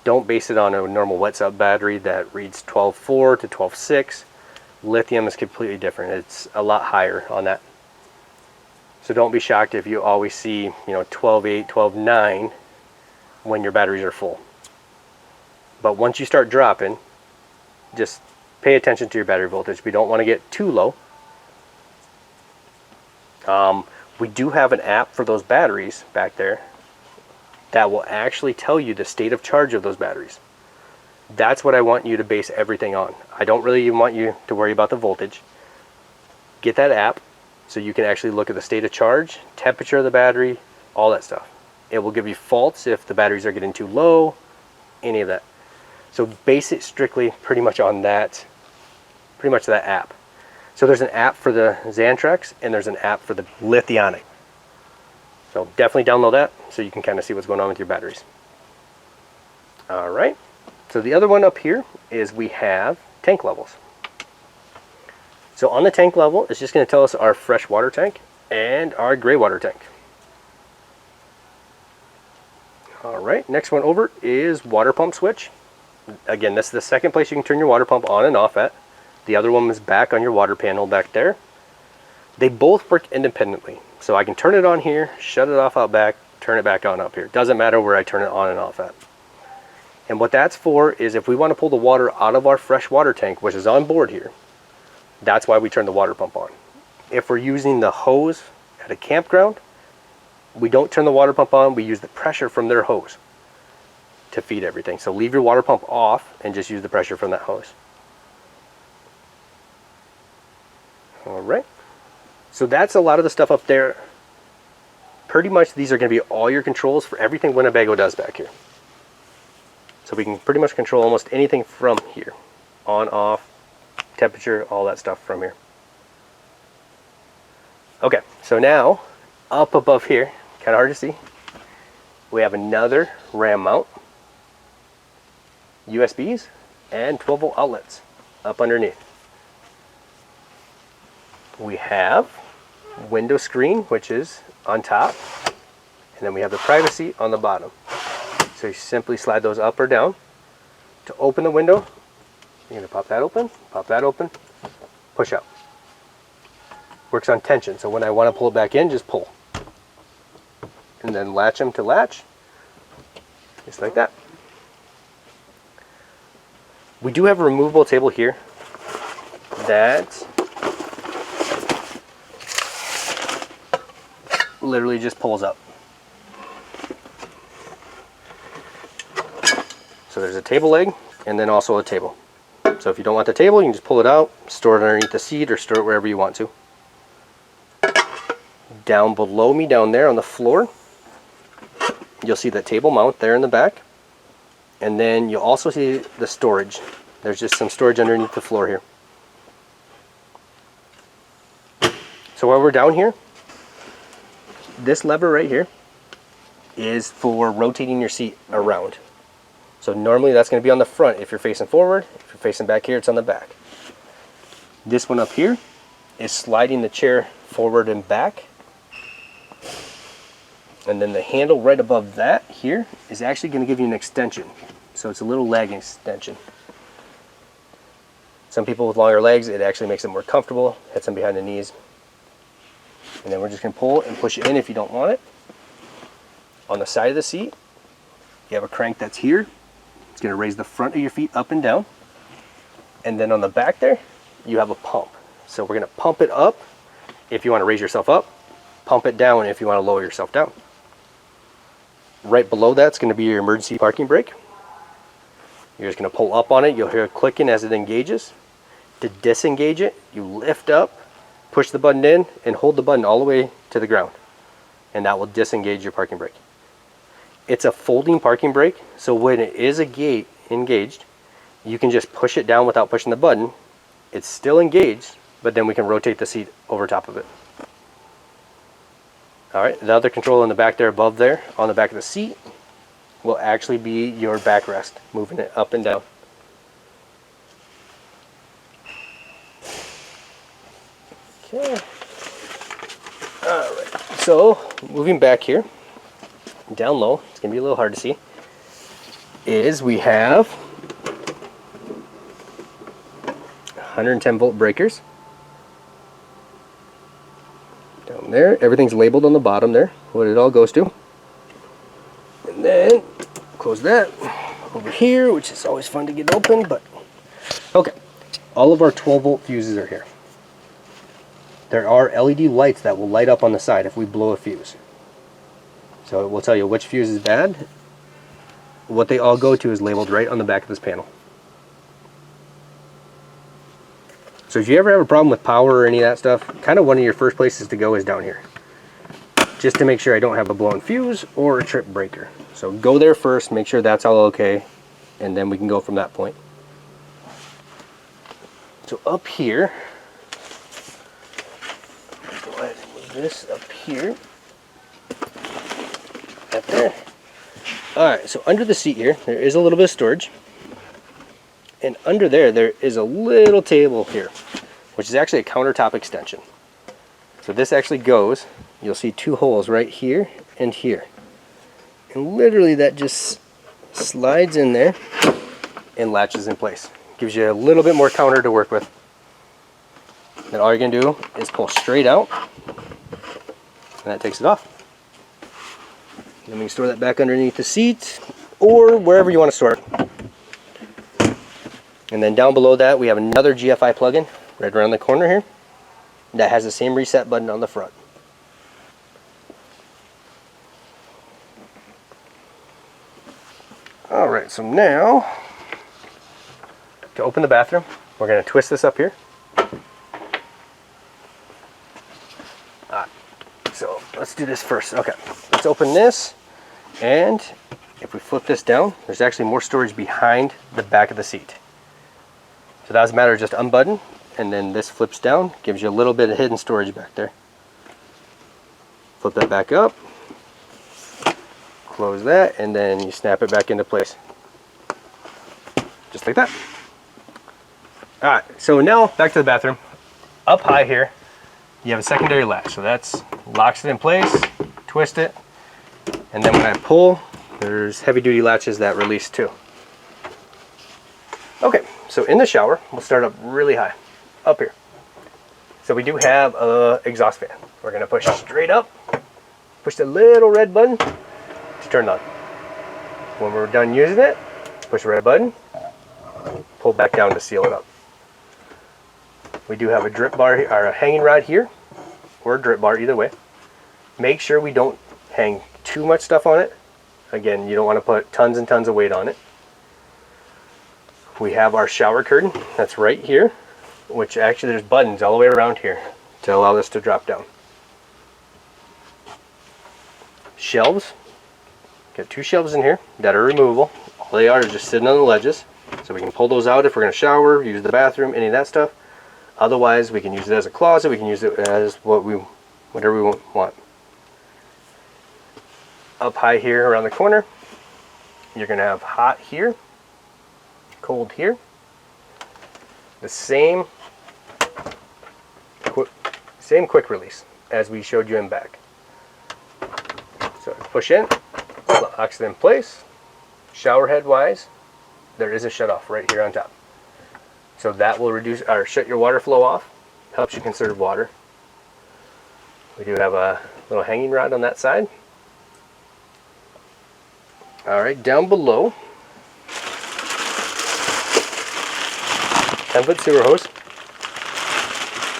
don't base it on a normal wet sub battery that reads 12.4 to 12.6. Lithium is completely different. It's a lot higher on that. So don't be shocked if you always see, 12.8, 12.9 when your batteries are full. But once you start dropping, just pay attention to your battery voltage. We don't want to get too low. We do have an app for those batteries back there that will actually tell you the state of charge of those batteries. That's what I want you to base everything on. I don't really even want you to worry about the voltage. Get that app so you can actually look at the state of charge, temperature of the battery, all that stuff. It will give you faults if the batteries are getting too low, any of that. So base it strictly pretty much on that, that app. So there's an app for the Xantrex and there's an app for the Lithionics. So definitely download that so you can kind of see what's going on with your batteries. All right. So the other one up here is we have tank levels. So on the tank level, it's just going to tell us our fresh water tank and our gray water tank. All right, next one over is water pump switch. Again, this is the second place you can turn your water pump on and off at. The other one is back on your water panel back there. They both work independently. So I can turn it on here, shut it off out back, turn it back on up here. Doesn't matter where I turn it on and off at. And what that's for is if we want to pull the water out of our fresh water tank, which is on board here, that's why we turn the water pump on. If we're using the hose at a campground, we don't turn the water pump on, we use the pressure from their hose to feed everything. So leave your water pump off and just use the pressure from that hose. All right. So that's a lot of the stuff up there. Pretty much these are going to be all your controls for everything Winnebago does back here. So we can pretty much control almost anything from here. On, off, temperature, all that stuff from here. Okay, so now up above here, kind of hard to see, we have another RAM mount, USBs, and 12-volt outlets up underneath. We have window screen, which is on top, and then we have the privacy on the bottom. So you simply slide those up or down. To open the window, you're going to pop that open, push out. Works on tension, so when I want to pull it back in, just pull. And then latch them to latch, just like that. We do have a removable table here that literally just pulls up. So there's a table leg and then also a table. So if you don't want the table, you can just pull it out, store it underneath the seat or store it wherever you want to. Down below me, down there on the floor, you'll see the table mount there in the back. And then you'll also see the storage. There's just some storage underneath the floor here. So while we're down here, this lever right here is for rotating your seat around. So normally that's going to be on the front if you're facing forward. If you're facing back here, it's on the back. This one up here is sliding the chair forward and back. And then the handle right above that here is actually going to give you an extension. So it's a little leg extension. Some people with longer legs, it actually makes them more comfortable. Hits them behind the knees. And then we're just going to pull and push it in if you don't want it. On the side of the seat, you have a crank that's here. It's going to raise the front of your feet up and down. And then on the back there, you have a pump. So we're going to pump it up if you want to raise yourself up. Pump it down if you want to lower yourself down. Right below that's going to be your emergency parking brake. You're just going to pull up on it. You'll hear it clicking as it engages. To disengage it, you lift up, push the button in, and hold the button all the way to the ground. And that will disengage your parking brake. It's a folding parking brake, so when it is engaged, you can just push it down without pushing the button. It's still engaged, but then we can rotate the seat over top of it. Alright, the other control in the back there, above there, on the back of the seat, will actually be your backrest, moving it up and down. Okay. Alright, so moving back here, down low, it's going to be a little hard to see, is we have 110 volt breakers. Down there, everything's labeled on the bottom there, what it all goes to. And then, close that over here, which is always fun to get open, but okay. all of our 12-volt fuses are here. There are LED lights that will light up on the side if we blow a fuse. So it will tell you which fuse is bad. What they all go to is labeled right on the back of this panel. So if you ever have a problem with power or any of that stuff, kind of one of your first places to go is down here. Just to make sure I don't have a blown fuse or a trip breaker. So go there first, make sure that's all okay, and then we can go from that point. So up here, go ahead and move this up here. Up there. Alright, so under the seat here, there is a little bit of storage. And under there, there is a little table here, which is actually a countertop extension. So this actually goes, you'll see two holes right here and here. And literally that just slides in there and latches in place. Gives you a little bit more counter to work with. Then all you're going to do is pull straight out, and that takes it off. Then we can store that back underneath the seat or wherever you want to store it. And then down below that we have another GFI plug-in right around the corner here that has the same reset button on the front. Alright, so now to open the bathroom, we're going to twist this up here. So let's do this first. Okay, let's open this, and if we flip this down, there's actually more storage behind the back of the seat. So that doesn't matter, just unbutton, and then this flips down, gives you a little bit of hidden storage back there. Flip that back up, close that, and then you snap it back into place. Just like that. Alright, so now back to the bathroom. Up high here, you have a secondary latch, so that's locks it in place, twist it, and then when I pull, there's heavy duty latches that release too. Okay, so in the shower, we'll start up really high, up here. So we do have a exhaust fan. We're gonna push straight up, push the little red button to turn it on. When we're done using it, push the red button, pull back down to seal it up. We do have a drip bar here, or a hanging rod here, or a drip bar, either way. Make sure we don't hang too much stuff on it. Again, you don't want to put tons and tons of weight on it. We have our shower curtain that's right here, which actually there's buttons all the way around here to allow this to drop down. Shelves. Got two shelves in here that are removable. All they are is just sitting on the ledges. So we can pull those out if we're going to shower, use the bathroom, any of that stuff. Otherwise, we can use it as a closet. We can use it as whatever we want. Up high here around the corner, you're going to have hot here, cold here. The same quick release as we showed you in back. So push in, locks it in place. Shower head wise, there is a shut off right here on top. So that will reduce or shut your water flow off, helps you conserve water. We do have a little hanging rod on that side. Alright, down below, 10-foot sewer hose.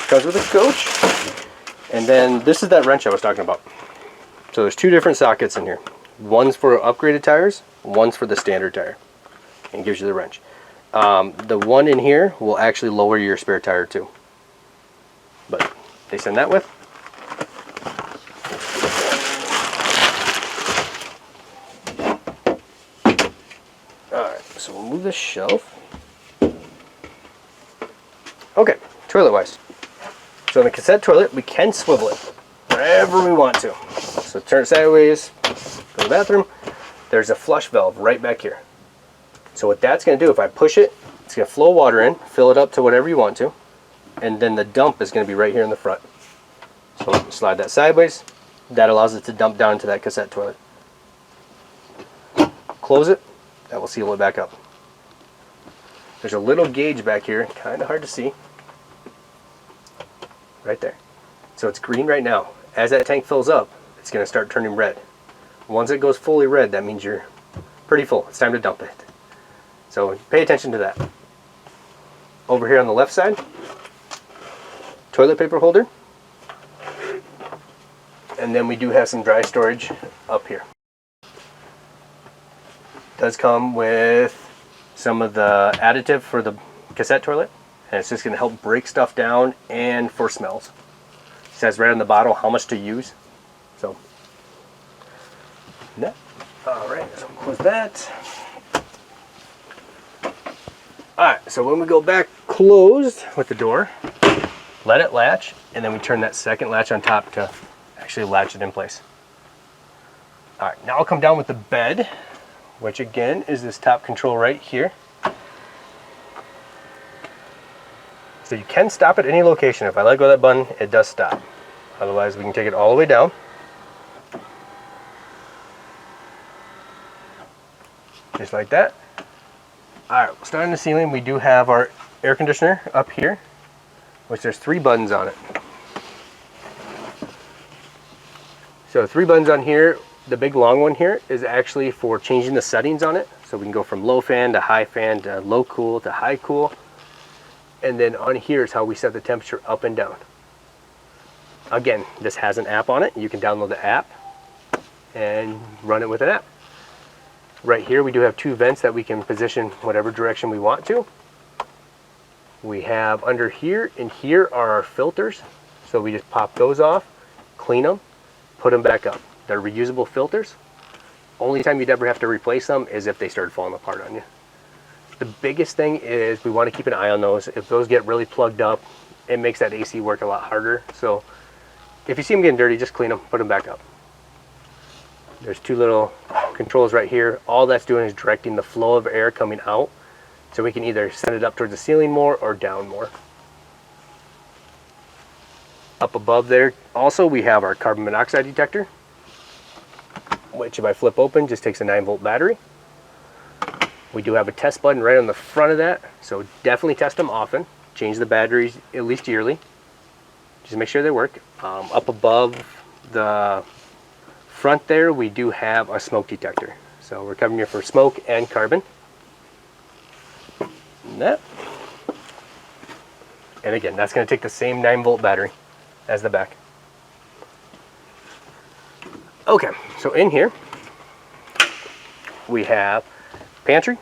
Comes with a coach. And then this is that wrench I was talking about. So there's two different sockets in here. One's for upgraded tires, one's for the standard tire. And gives you the wrench. The one in here will actually lower your spare tire too. But they send that with. Alright, so we'll move this shelf. Okay, toilet wise. So in the cassette toilet, we can swivel it wherever we want to. So turn it sideways, go to the bathroom. There's a flush valve right back here. So what that's going to do, if I push it, it's going to flow water in, fill it up to whatever you want to, and then the dump is going to be right here in the front. So slide that sideways. That allows it to dump down into that cassette toilet. Close it. That will seal it back up. There's a little gauge back here, kind of hard to see. Right there. So it's green right now. As that tank fills up, it's going to start turning red. Once it goes fully red, that means you're pretty full. It's time to dump it. So pay attention to that. Over here on the left side, toilet paper holder. And then we do have some dry storage up here. Does come with some of the additive for the cassette toilet, and it's just going to help break stuff down and for smells. It says right on the bottle how much to use. So, yeah. All right, so close that. All right, so when we go back closed with the door, let it latch, and then we turn that second latch on top to actually latch it in place. All right, now I'll come down with the bed, which again is this top control right here. So you can stop at any location. If I let go of that button, it does stop. Otherwise, we can take it all the way down. Just like that. All right, starting the ceiling, we do have our air conditioner up here, which there's 3 buttons on it. So 3 buttons on here. The big long one here is actually for changing the settings on it. So we can go from low fan to high fan to low cool to high cool. And then on here is how we set the temperature up and down. Again, this has an app on it. You can download the app and run it with an app. Right here we do have 2 vents that we can position whatever direction we want to. We have under here and here are our filters. So we just pop those off, clean them, put them back up. They're reusable filters. Only time you'd ever have to replace them is if they started falling apart on you. The biggest thing is we want to keep an eye on those. If those get really plugged up, it makes that AC work a lot harder. So if you see them getting dirty, just clean them, put them back up. There's 2 little controls right here. All that's doing is directing the flow of air coming out. So we can either send it up towards the ceiling more or down more. Up above there, also we have our carbon monoxide detector, which if I flip open, just takes a 9-volt battery. We do have a test button right on the front of that, so definitely test them often. Change the batteries at least yearly. Just make sure they work. Up above the front there, we do have a smoke detector. So we're covering here for smoke and carbon. And that. And again, that's going to take the same 9-volt battery as the back. Okay, so in here we have pantry.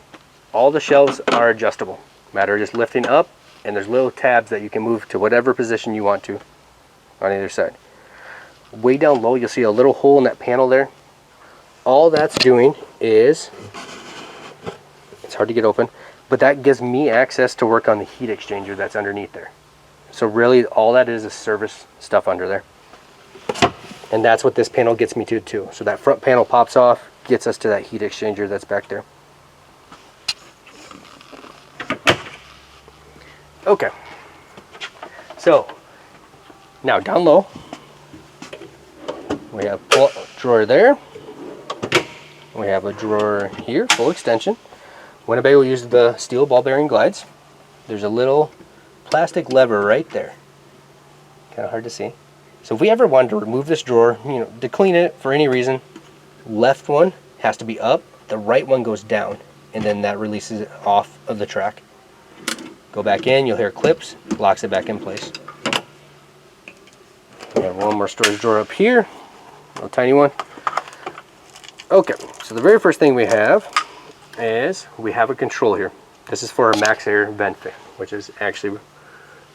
All the shelves are adjustable. Matter of just lifting up, and there's little tabs that you can move to whatever position you want to on either side. Way down low, you'll see a little hole in that panel there. All that's doing is, it's hard to get open, but that gives me access to work on the heat exchanger that's underneath there. So really all that is service stuff under there. And that's what this panel gets me to too. So that front panel pops off, gets us to that heat exchanger that's back there. Okay. So now down low, we have a drawer there. We have a drawer here, full extension. Winnebago uses the steel ball bearing glides. There's a little plastic lever right there. Kind of hard to see. So if we ever wanted to remove this drawer, to clean it for any reason, left one has to be up, the right one goes down, and then that releases it off of the track. Go back in, you'll hear clips, locks it back in place. We have one more storage drawer up here, a little tiny one. Okay, so the very first thing we have is we have a control here. This is for our max air vent fan, which is actually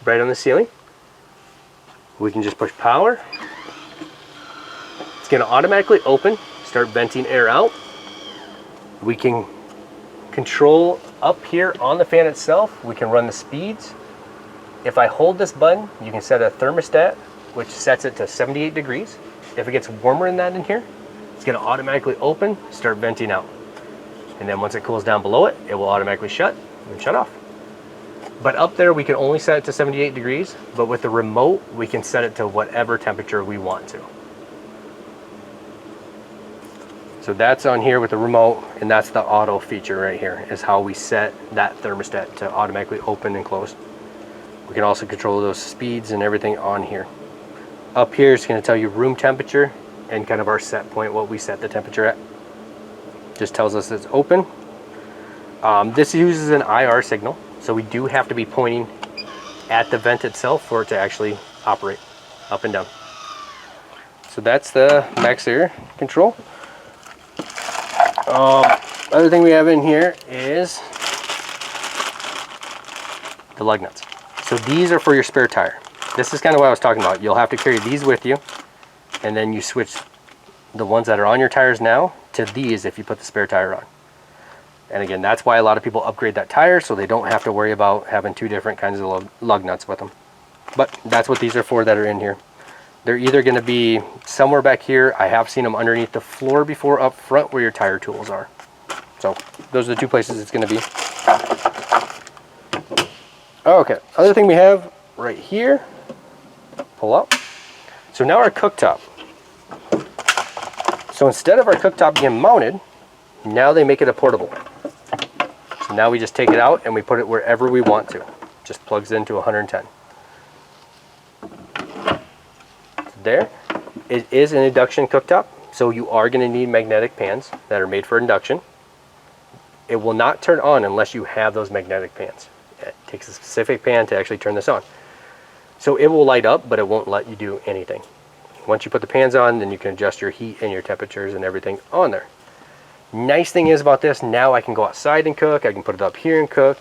right on the ceiling. We can just push power. It's going to automatically open, start venting air out. We can control up here on the fan itself. We can run the speeds. If I hold this button, you can set a thermostat, which sets it to 78 degrees. If it gets warmer than that in here, it's going to automatically open, start venting out. And then once it cools down below it, it will automatically shut and shut off. But up there, we can only set it to 78 degrees, but with the remote, we can set it to whatever temperature we want to. So that's on here with the remote, and that's the auto feature right here, is how we set that thermostat to automatically open and close. We can also control those speeds and everything on here. Up here, it's going to tell you room temperature and kind of our set point, what we set the temperature at. Just tells us it's open. This uses an IR signal. So we do have to be pointing at the vent itself for it to actually operate up and down. So that's the max air control. Other thing we have in here is the lug nuts. So these are for your spare tire. This is kind of what I was talking about. You'll have to carry these with you, and then you switch the ones that are on your tires now to these if you put the spare tire on. And again, that's why a lot of people upgrade that tire, so they don't have to worry about having two different kinds of lug nuts with them. But that's what these are for that are in here. They're either going to be somewhere back here. I have seen them underneath the floor before, up front where your tire tools are. So those are the two places it's going to be. Okay, other thing we have right here, pull up. So now our cooktop. So instead of our cooktop being mounted, now they make it a portable. So now we just take it out and we put it wherever we want to. Just plugs into 110. There. It is an induction cooktop, so you are going to need magnetic pans that are made for induction. It will not turn on unless you have those magnetic pans. It takes a specific pan to actually turn this on. So it will light up, but it won't let you do anything. Once you put the pans on, then you can adjust your heat and your temperatures and everything on there. Nice thing is about this, now I can go outside and cook. I can put it up here and cook.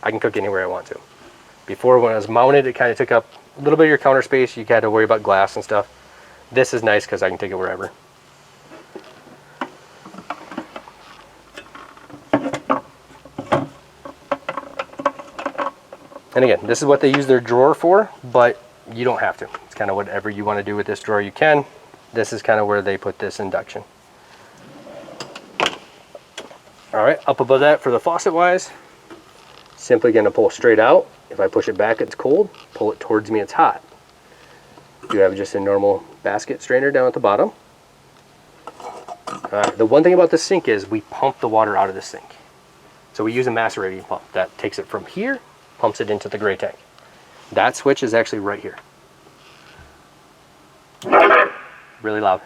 I can cook anywhere I want to. Before, when I was mounted, it kind of took up a little bit of your counter space. You had to worry about glass and stuff. This is nice because I can take it wherever. And again, this is what they use their drawer for, but you don't have to. It's kind of whatever you want to do with this drawer you can. This is kind of where they put this induction. All right, up above that for the faucet wise, simply going to pull straight out. If I push it back, it's cold. Pull it towards me, it's hot. You have just a normal basket strainer down at the bottom. The one thing about this sink is we pump the water out of the sink. So we use a macerating pump that takes it from here, pumps it into the gray tank. That switch is actually right here. Really loud.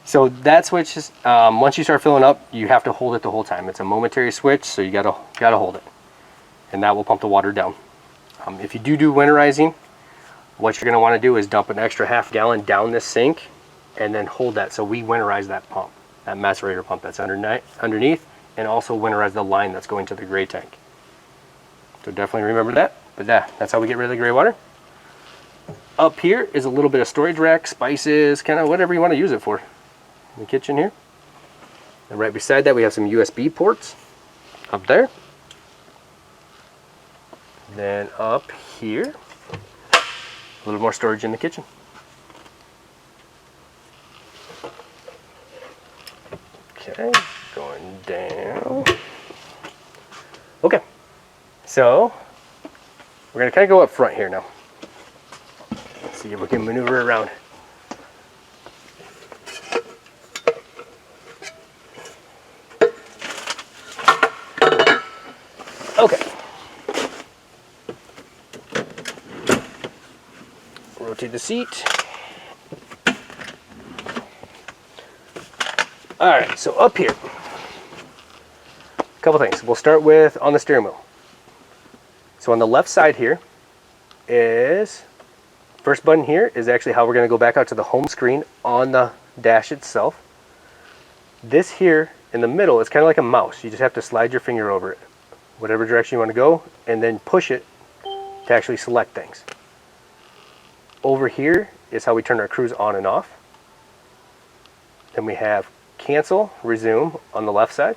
So that switch is, once you start filling up, you have to hold it the whole time. It's a momentary switch, so you gotta hold it, and that will pump the water down. If you do winterizing, what you're gonna want to do is dump an extra half gallon down this sink, and then hold that. So we winterize that pump, that macerator pump that's underneath, and also winterize the line that's going to the gray tank. So definitely remember that. But that's how we get rid of the gray water. Up here is a little bit of storage rack, spices, kind of whatever you want to use it for. In the kitchen here. And right beside that we have some USB ports up there. Then up here, a little more storage in the kitchen. Okay, going down. Okay, so we're going to kind of go up front here now. Let's see if we can maneuver around. Okay. Rotate the seat. Alright, so up here, a couple things. We'll start with on the steering wheel. So on the left side here is, first button here is actually how we're going to go back out to the home screen on the dash itself. This here in the middle is kind of like a mouse. You just have to slide your finger over it, whatever direction you want to go, and then push it to actually select things. Over here is how we turn our cruise on and off. Then we have cancel, resume on the left side.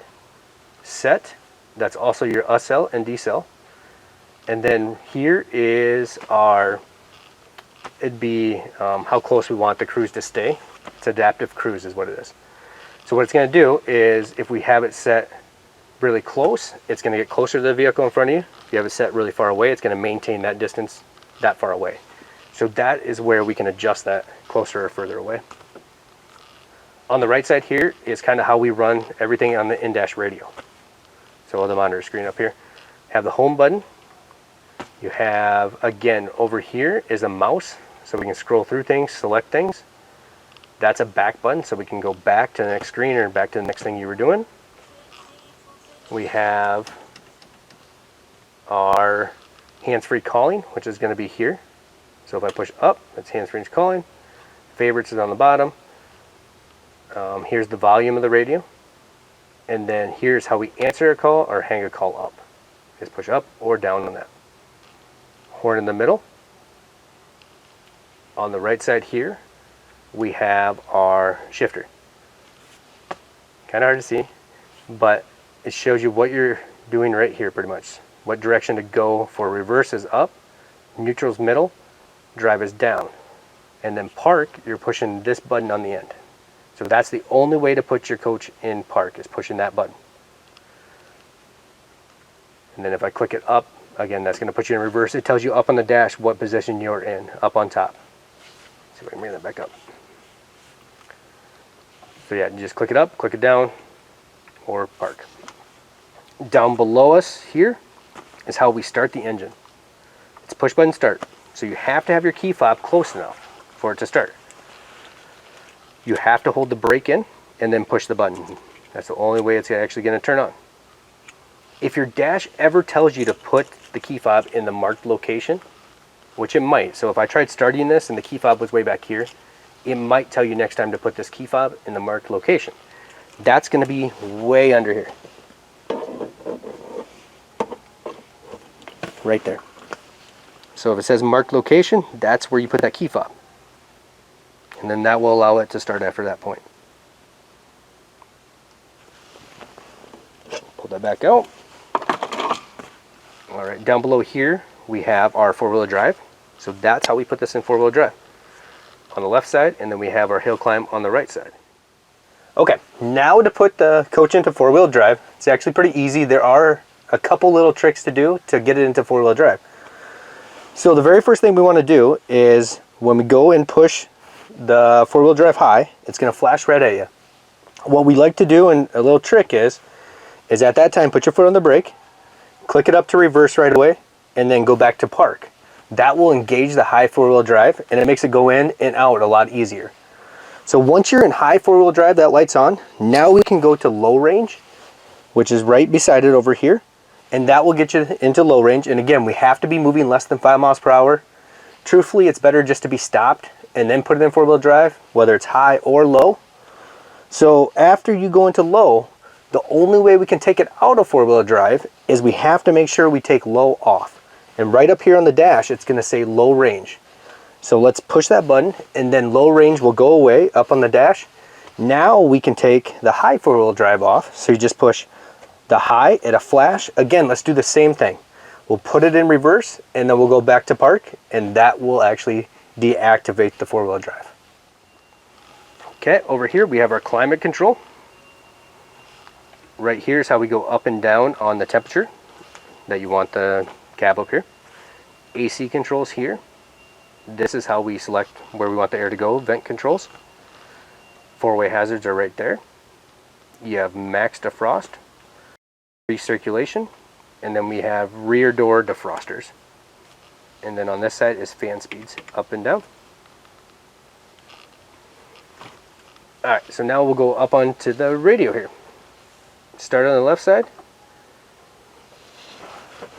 Set, that's also your USL and decel. And then here is our, it'd be how close we want the cruise to stay. It's adaptive cruise is what it is. So what it's going to do is if we have it set really close, it's going to get closer to the vehicle in front of you. If you have it set really far away, it's going to maintain that distance that far away. So that is where we can adjust that closer or further away. On the right side here is kind of how we run everything on the in-dash radio. So on the monitor screen up here, have the home button. You have, again, over here is a mouse, so we can scroll through things, select things. That's a back button, so we can go back to the next screen or back to the next thing you were doing. We have our hands-free calling, which is going to be here. So if I push up, that's hands-free calling. Favorites is on the bottom. Here's the volume of the radio. And then here's how we answer a call or hang a call up. Just push up or down on that. Horn in the middle. On the right side here, we have our shifter. Kind of hard to see, but it shows you what you're doing right here pretty much. What direction to go for. Reverse is up, neutral's middle, drive is down. And then park, you're pushing this button on the end. So that's the only way to put your coach in park, is pushing that button. And then if I click it up, again, that's going to put you in reverse. It tells you up on the dash what position you're in, up on top. See if I can bring that back up. So yeah, you just click it up, click it down, or park. Down below us here is how we start the engine. It's push button start. So you have to have your key fob close enough for it to start. You have to hold the brake in and then push the button. That's the only way it's actually going to turn on. If your dash ever tells you to put the key fob in the marked location, which it might, so if I tried starting this and the key fob was way back here, it might tell you next time to put this key fob in the marked location. That's going to be way under here. Right there. So if it says marked location, that's where you put that key fob. And then that will allow it to start after that point. Pull that back out. All right, down below here, we have our four-wheel drive. So that's how we put this in four-wheel drive. On the left side, and then we have our hill climb on the right side. Okay, now to put the coach into four-wheel drive, it's actually pretty easy. There are a couple little tricks to do to get it into four-wheel drive. So the very first thing we want to do is when we go and push the four-wheel drive high, it's going to flash red at you. What we like to do, and a little trick is at that time put your foot on the brake, click it up to reverse right away, and then go back to park. That will engage the high four-wheel drive, and it makes it go in and out a lot easier. So once you're in high four-wheel drive, that light's on. Now we can go to low range, which is right beside it over here, and that will get you into low range. And again, we have to be moving less than 5 miles per hour. Truthfully, it's better just to be stopped and then put it in four-wheel drive, whether it's high or low. So after you go into low, the only way we can take it out of four-wheel drive is we have to make sure we take low off. And right up here on the dash, it's going to say low range. So let's push that button, and then low range will go away up on the dash. Now we can take the high four-wheel drive off. So you just push the high at a flash. Again, let's do the same thing. We'll put it in reverse, and then we'll go back to park, and that will actually deactivate the four-wheel drive. Okay, over here we have our climate control. Right here is how we go up and down on the temperature that you want the cab up here. AC controls here. This is how we select where we want the air to go, vent controls. Four-way hazards are right there. You have max defrost, recirculation, and then we have rear door defrosters. And then on this side is fan speeds, up and down. Alright, so now we'll go up onto the radio here. Start on the left side.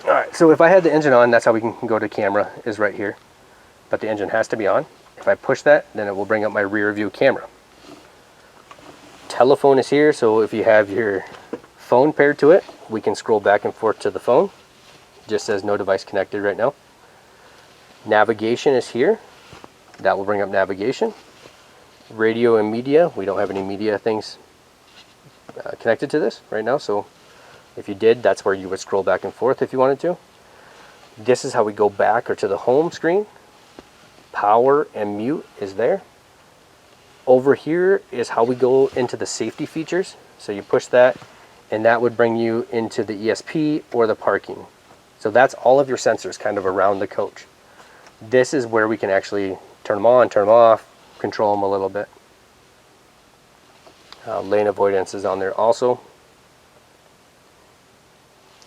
Alright, so if I had the engine on, that's how we can go to camera, is right here. But the engine has to be on. If I push that, then it will bring up my rear view camera. Telephone is here, so if you have your phone paired to it, we can scroll back and forth to the phone. It just says no device connected right now. Navigation is here. That will bring up navigation. Radio and media, we don't have any media things connected to this right now, so if you did, that's where you would scroll back and forth if you wanted to. This is how we go back or to the home screen. Power and mute is there. Over here is how we go into the safety features. So you push that, and that would bring you into the ESP or the parking. So that's all of your sensors kind of around the coach. This is where we can actually turn them on, turn them off, control them a little bit. Lane avoidance is on there also.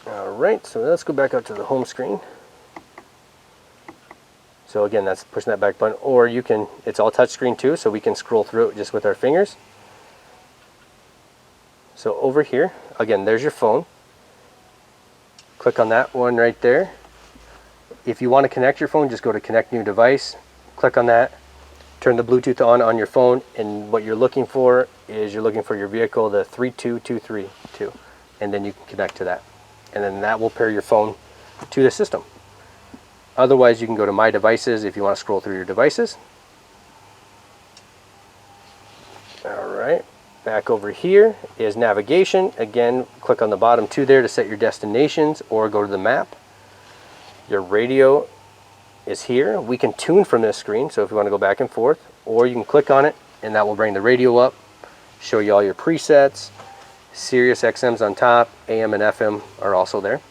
Alright, so let's go back out to the home screen. So again, that's pushing that back button, or you can, it's all touchscreen too, so we can scroll through it just with our fingers. So over here, again, there's your phone. Click on that one right there. If you want to connect your phone, just go to connect new device. Click on that. Turn the Bluetooth on your phone, and what you're looking for is you're looking for your vehicle, the 32232, and then you can connect to that. And then that will pair your phone to the system. Otherwise, you can go to My Devices if you want to scroll through your devices. Alright, back over here is navigation. Again, click on the bottom two there to set your destinations or go to the map. Your radio is here. We can tune from this screen, so if you want to go back and forth, or you can click on it and that will bring the radio up, show you all your presets. Sirius XM's on top, AM and FM are also there.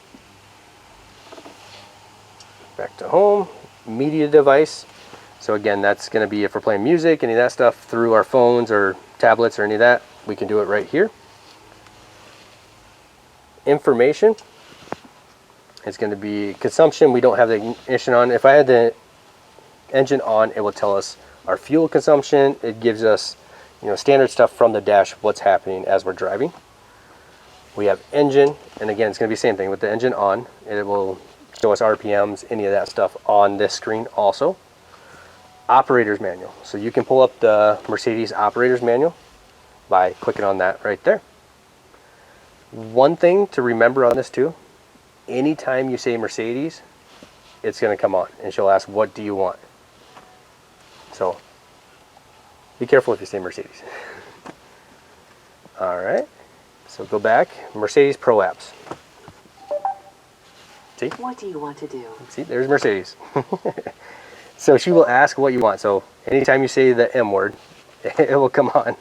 Back to home, media device. So again, that's going to be if we're playing music, any of that stuff through our phones or tablets or any of that, we can do it right here. Information. It's going to be consumption. We don't have the ignition on. If I had the engine on, it will tell us our fuel consumption. It gives us, standard stuff from the dash, what's happening as we're driving. We have engine, and again, it's going to be the same thing with the engine on. It will show us RPMs, any of that stuff on this screen also. Operator's manual. So you can pull up the Mercedes operator's manual by clicking on that right there. One thing to remember on this too, anytime you say Mercedes, it's going to come on and she'll ask, what do you want? So be careful if you say Mercedes. Alright, so go back, Mercedes Pro apps. See? What do you want to do? See, there's Mercedes. So she will ask what you want. So anytime you say the M word, it will come on.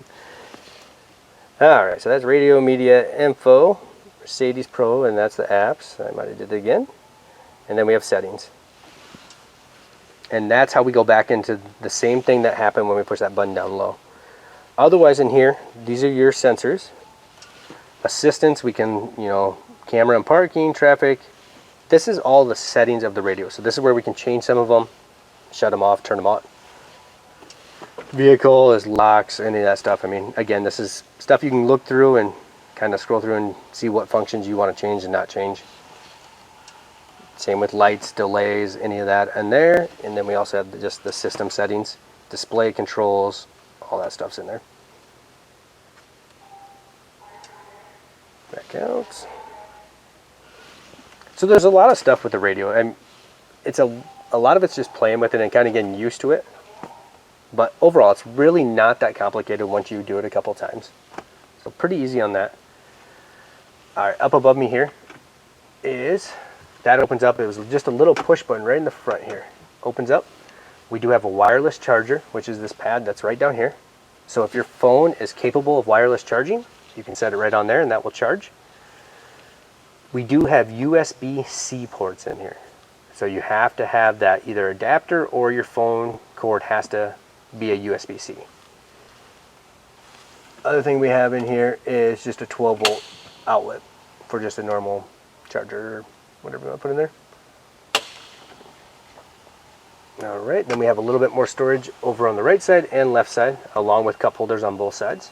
Alright, so that's radio, media, info, Mercedes Pro, and that's the apps. I might have did it again. And then we have settings. And that's how we go back into the same thing that happened when we push that button down low. Otherwise in here, these are your sensors. Assistance, we can, camera and parking, traffic. This is all the settings of the radio. So this is where we can change some of them. Shut them off, turn them on. Vehicle is locks, any of that stuff. I mean, again, this is stuff you can look through and kind of scroll through and see what functions you want to change and not change. Same with lights, delays, any of that in there. And then we also have just the system settings, display controls, all that stuff's in there. Back out. So there's a lot of stuff with the radio, and it's a lot of it's just playing with it and kind of getting used to it. But overall, it's really not that complicated once you do it a couple times. So pretty easy on that. All right, up above me here is, that opens up. It was just a little push button right in the front here. Opens up. We do have a wireless charger, which is this pad that's right down here. So if your phone is capable of wireless charging, you can set it right on there and that will charge. We do have USB-C ports in here. So you have to have that either adapter or your phone cord has to be a USB-C. Other thing we have in here is just a 12-volt outlet for just a normal charger or whatever you want to put in there. All right, then we have a little bit more storage over on the right side and left side, along with cup holders on both sides.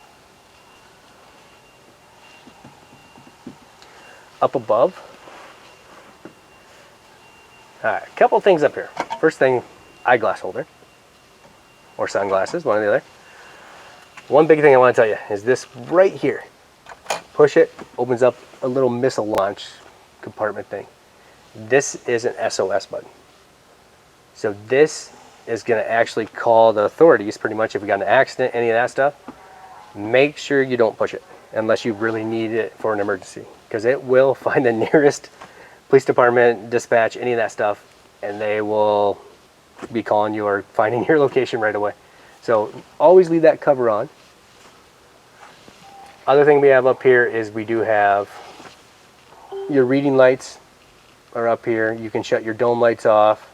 Up above, all right, a couple things up here. First thing, eyeglass holder or sunglasses, one or the other. One big thing I want to tell you is this right here. Push it, opens up a little missile launch compartment thing. This is an SOS button. So this is going to actually call the authorities pretty much if we got an accident, any of that stuff. Make sure you don't push it unless you really need it for an emergency, because it will find the nearest police department, dispatch, any of that stuff, and they will be calling you or finding your location right away. So always leave that cover on. Other thing we have up here is we do have your reading lights are up here. You can shut your dome lights off.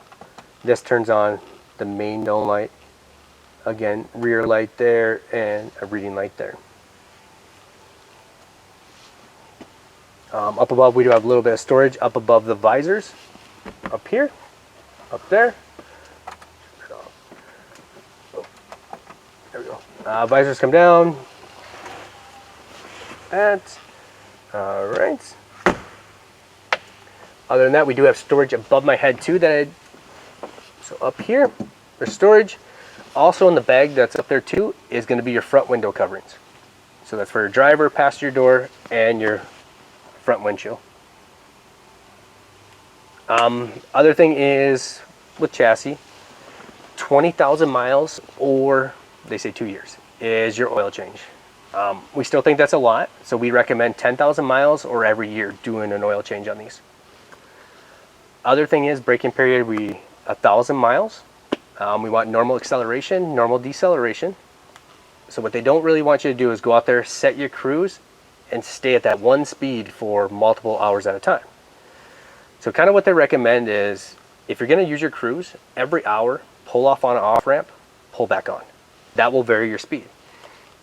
This turns on the main dome light. Again, rear light there and a reading light there. Up above we do have a little bit of storage up above the visors. Up here, up there. Oh, there we go. Visors come down. That. All right. Other than that, we do have storage above my head too. So up here, there's storage. Also in the bag that's up there too is going to be your front window coverings. So that's for your driver, passenger door, and your front windshield. Other thing is with chassis, 20,000 miles, or they say 2 years, is your oil change. We still think that's a lot, so we recommend 10,000 miles or every year doing an oil change on these. Other thing is braking period, 1,000 miles. We want normal acceleration, normal deceleration. So what they don't really want you to do is go out there, set your cruise, and stay at that one speed for multiple hours at a time. So kind of what they recommend is, if you're going to use your cruise, every hour, pull off on an off ramp, pull back on. That will vary your speed.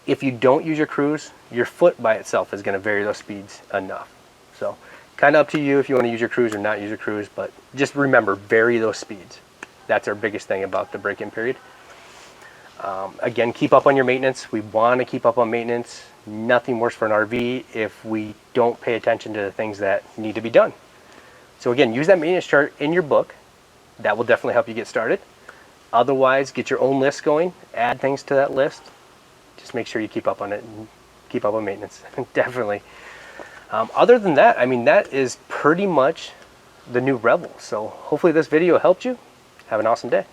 If you don't use your cruise, your foot by itself is going to vary those speeds enough. So kind of up to you if you want to use your cruise or not use your cruise, but just remember, vary those speeds. That's our biggest thing about the break-in period. Again, keep up on your maintenance. We want to keep up on maintenance. Nothing worse for an RV if we don't pay attention to the things that need to be done. So again, use that maintenance chart in your book. That will definitely help you get started. Otherwise, get your own list going, add things to that list. Just make sure you keep up on it and keep up on maintenance. Definitely. Other than that, I mean, that is pretty much the new Revel. So hopefully this video helped you. Have an awesome day.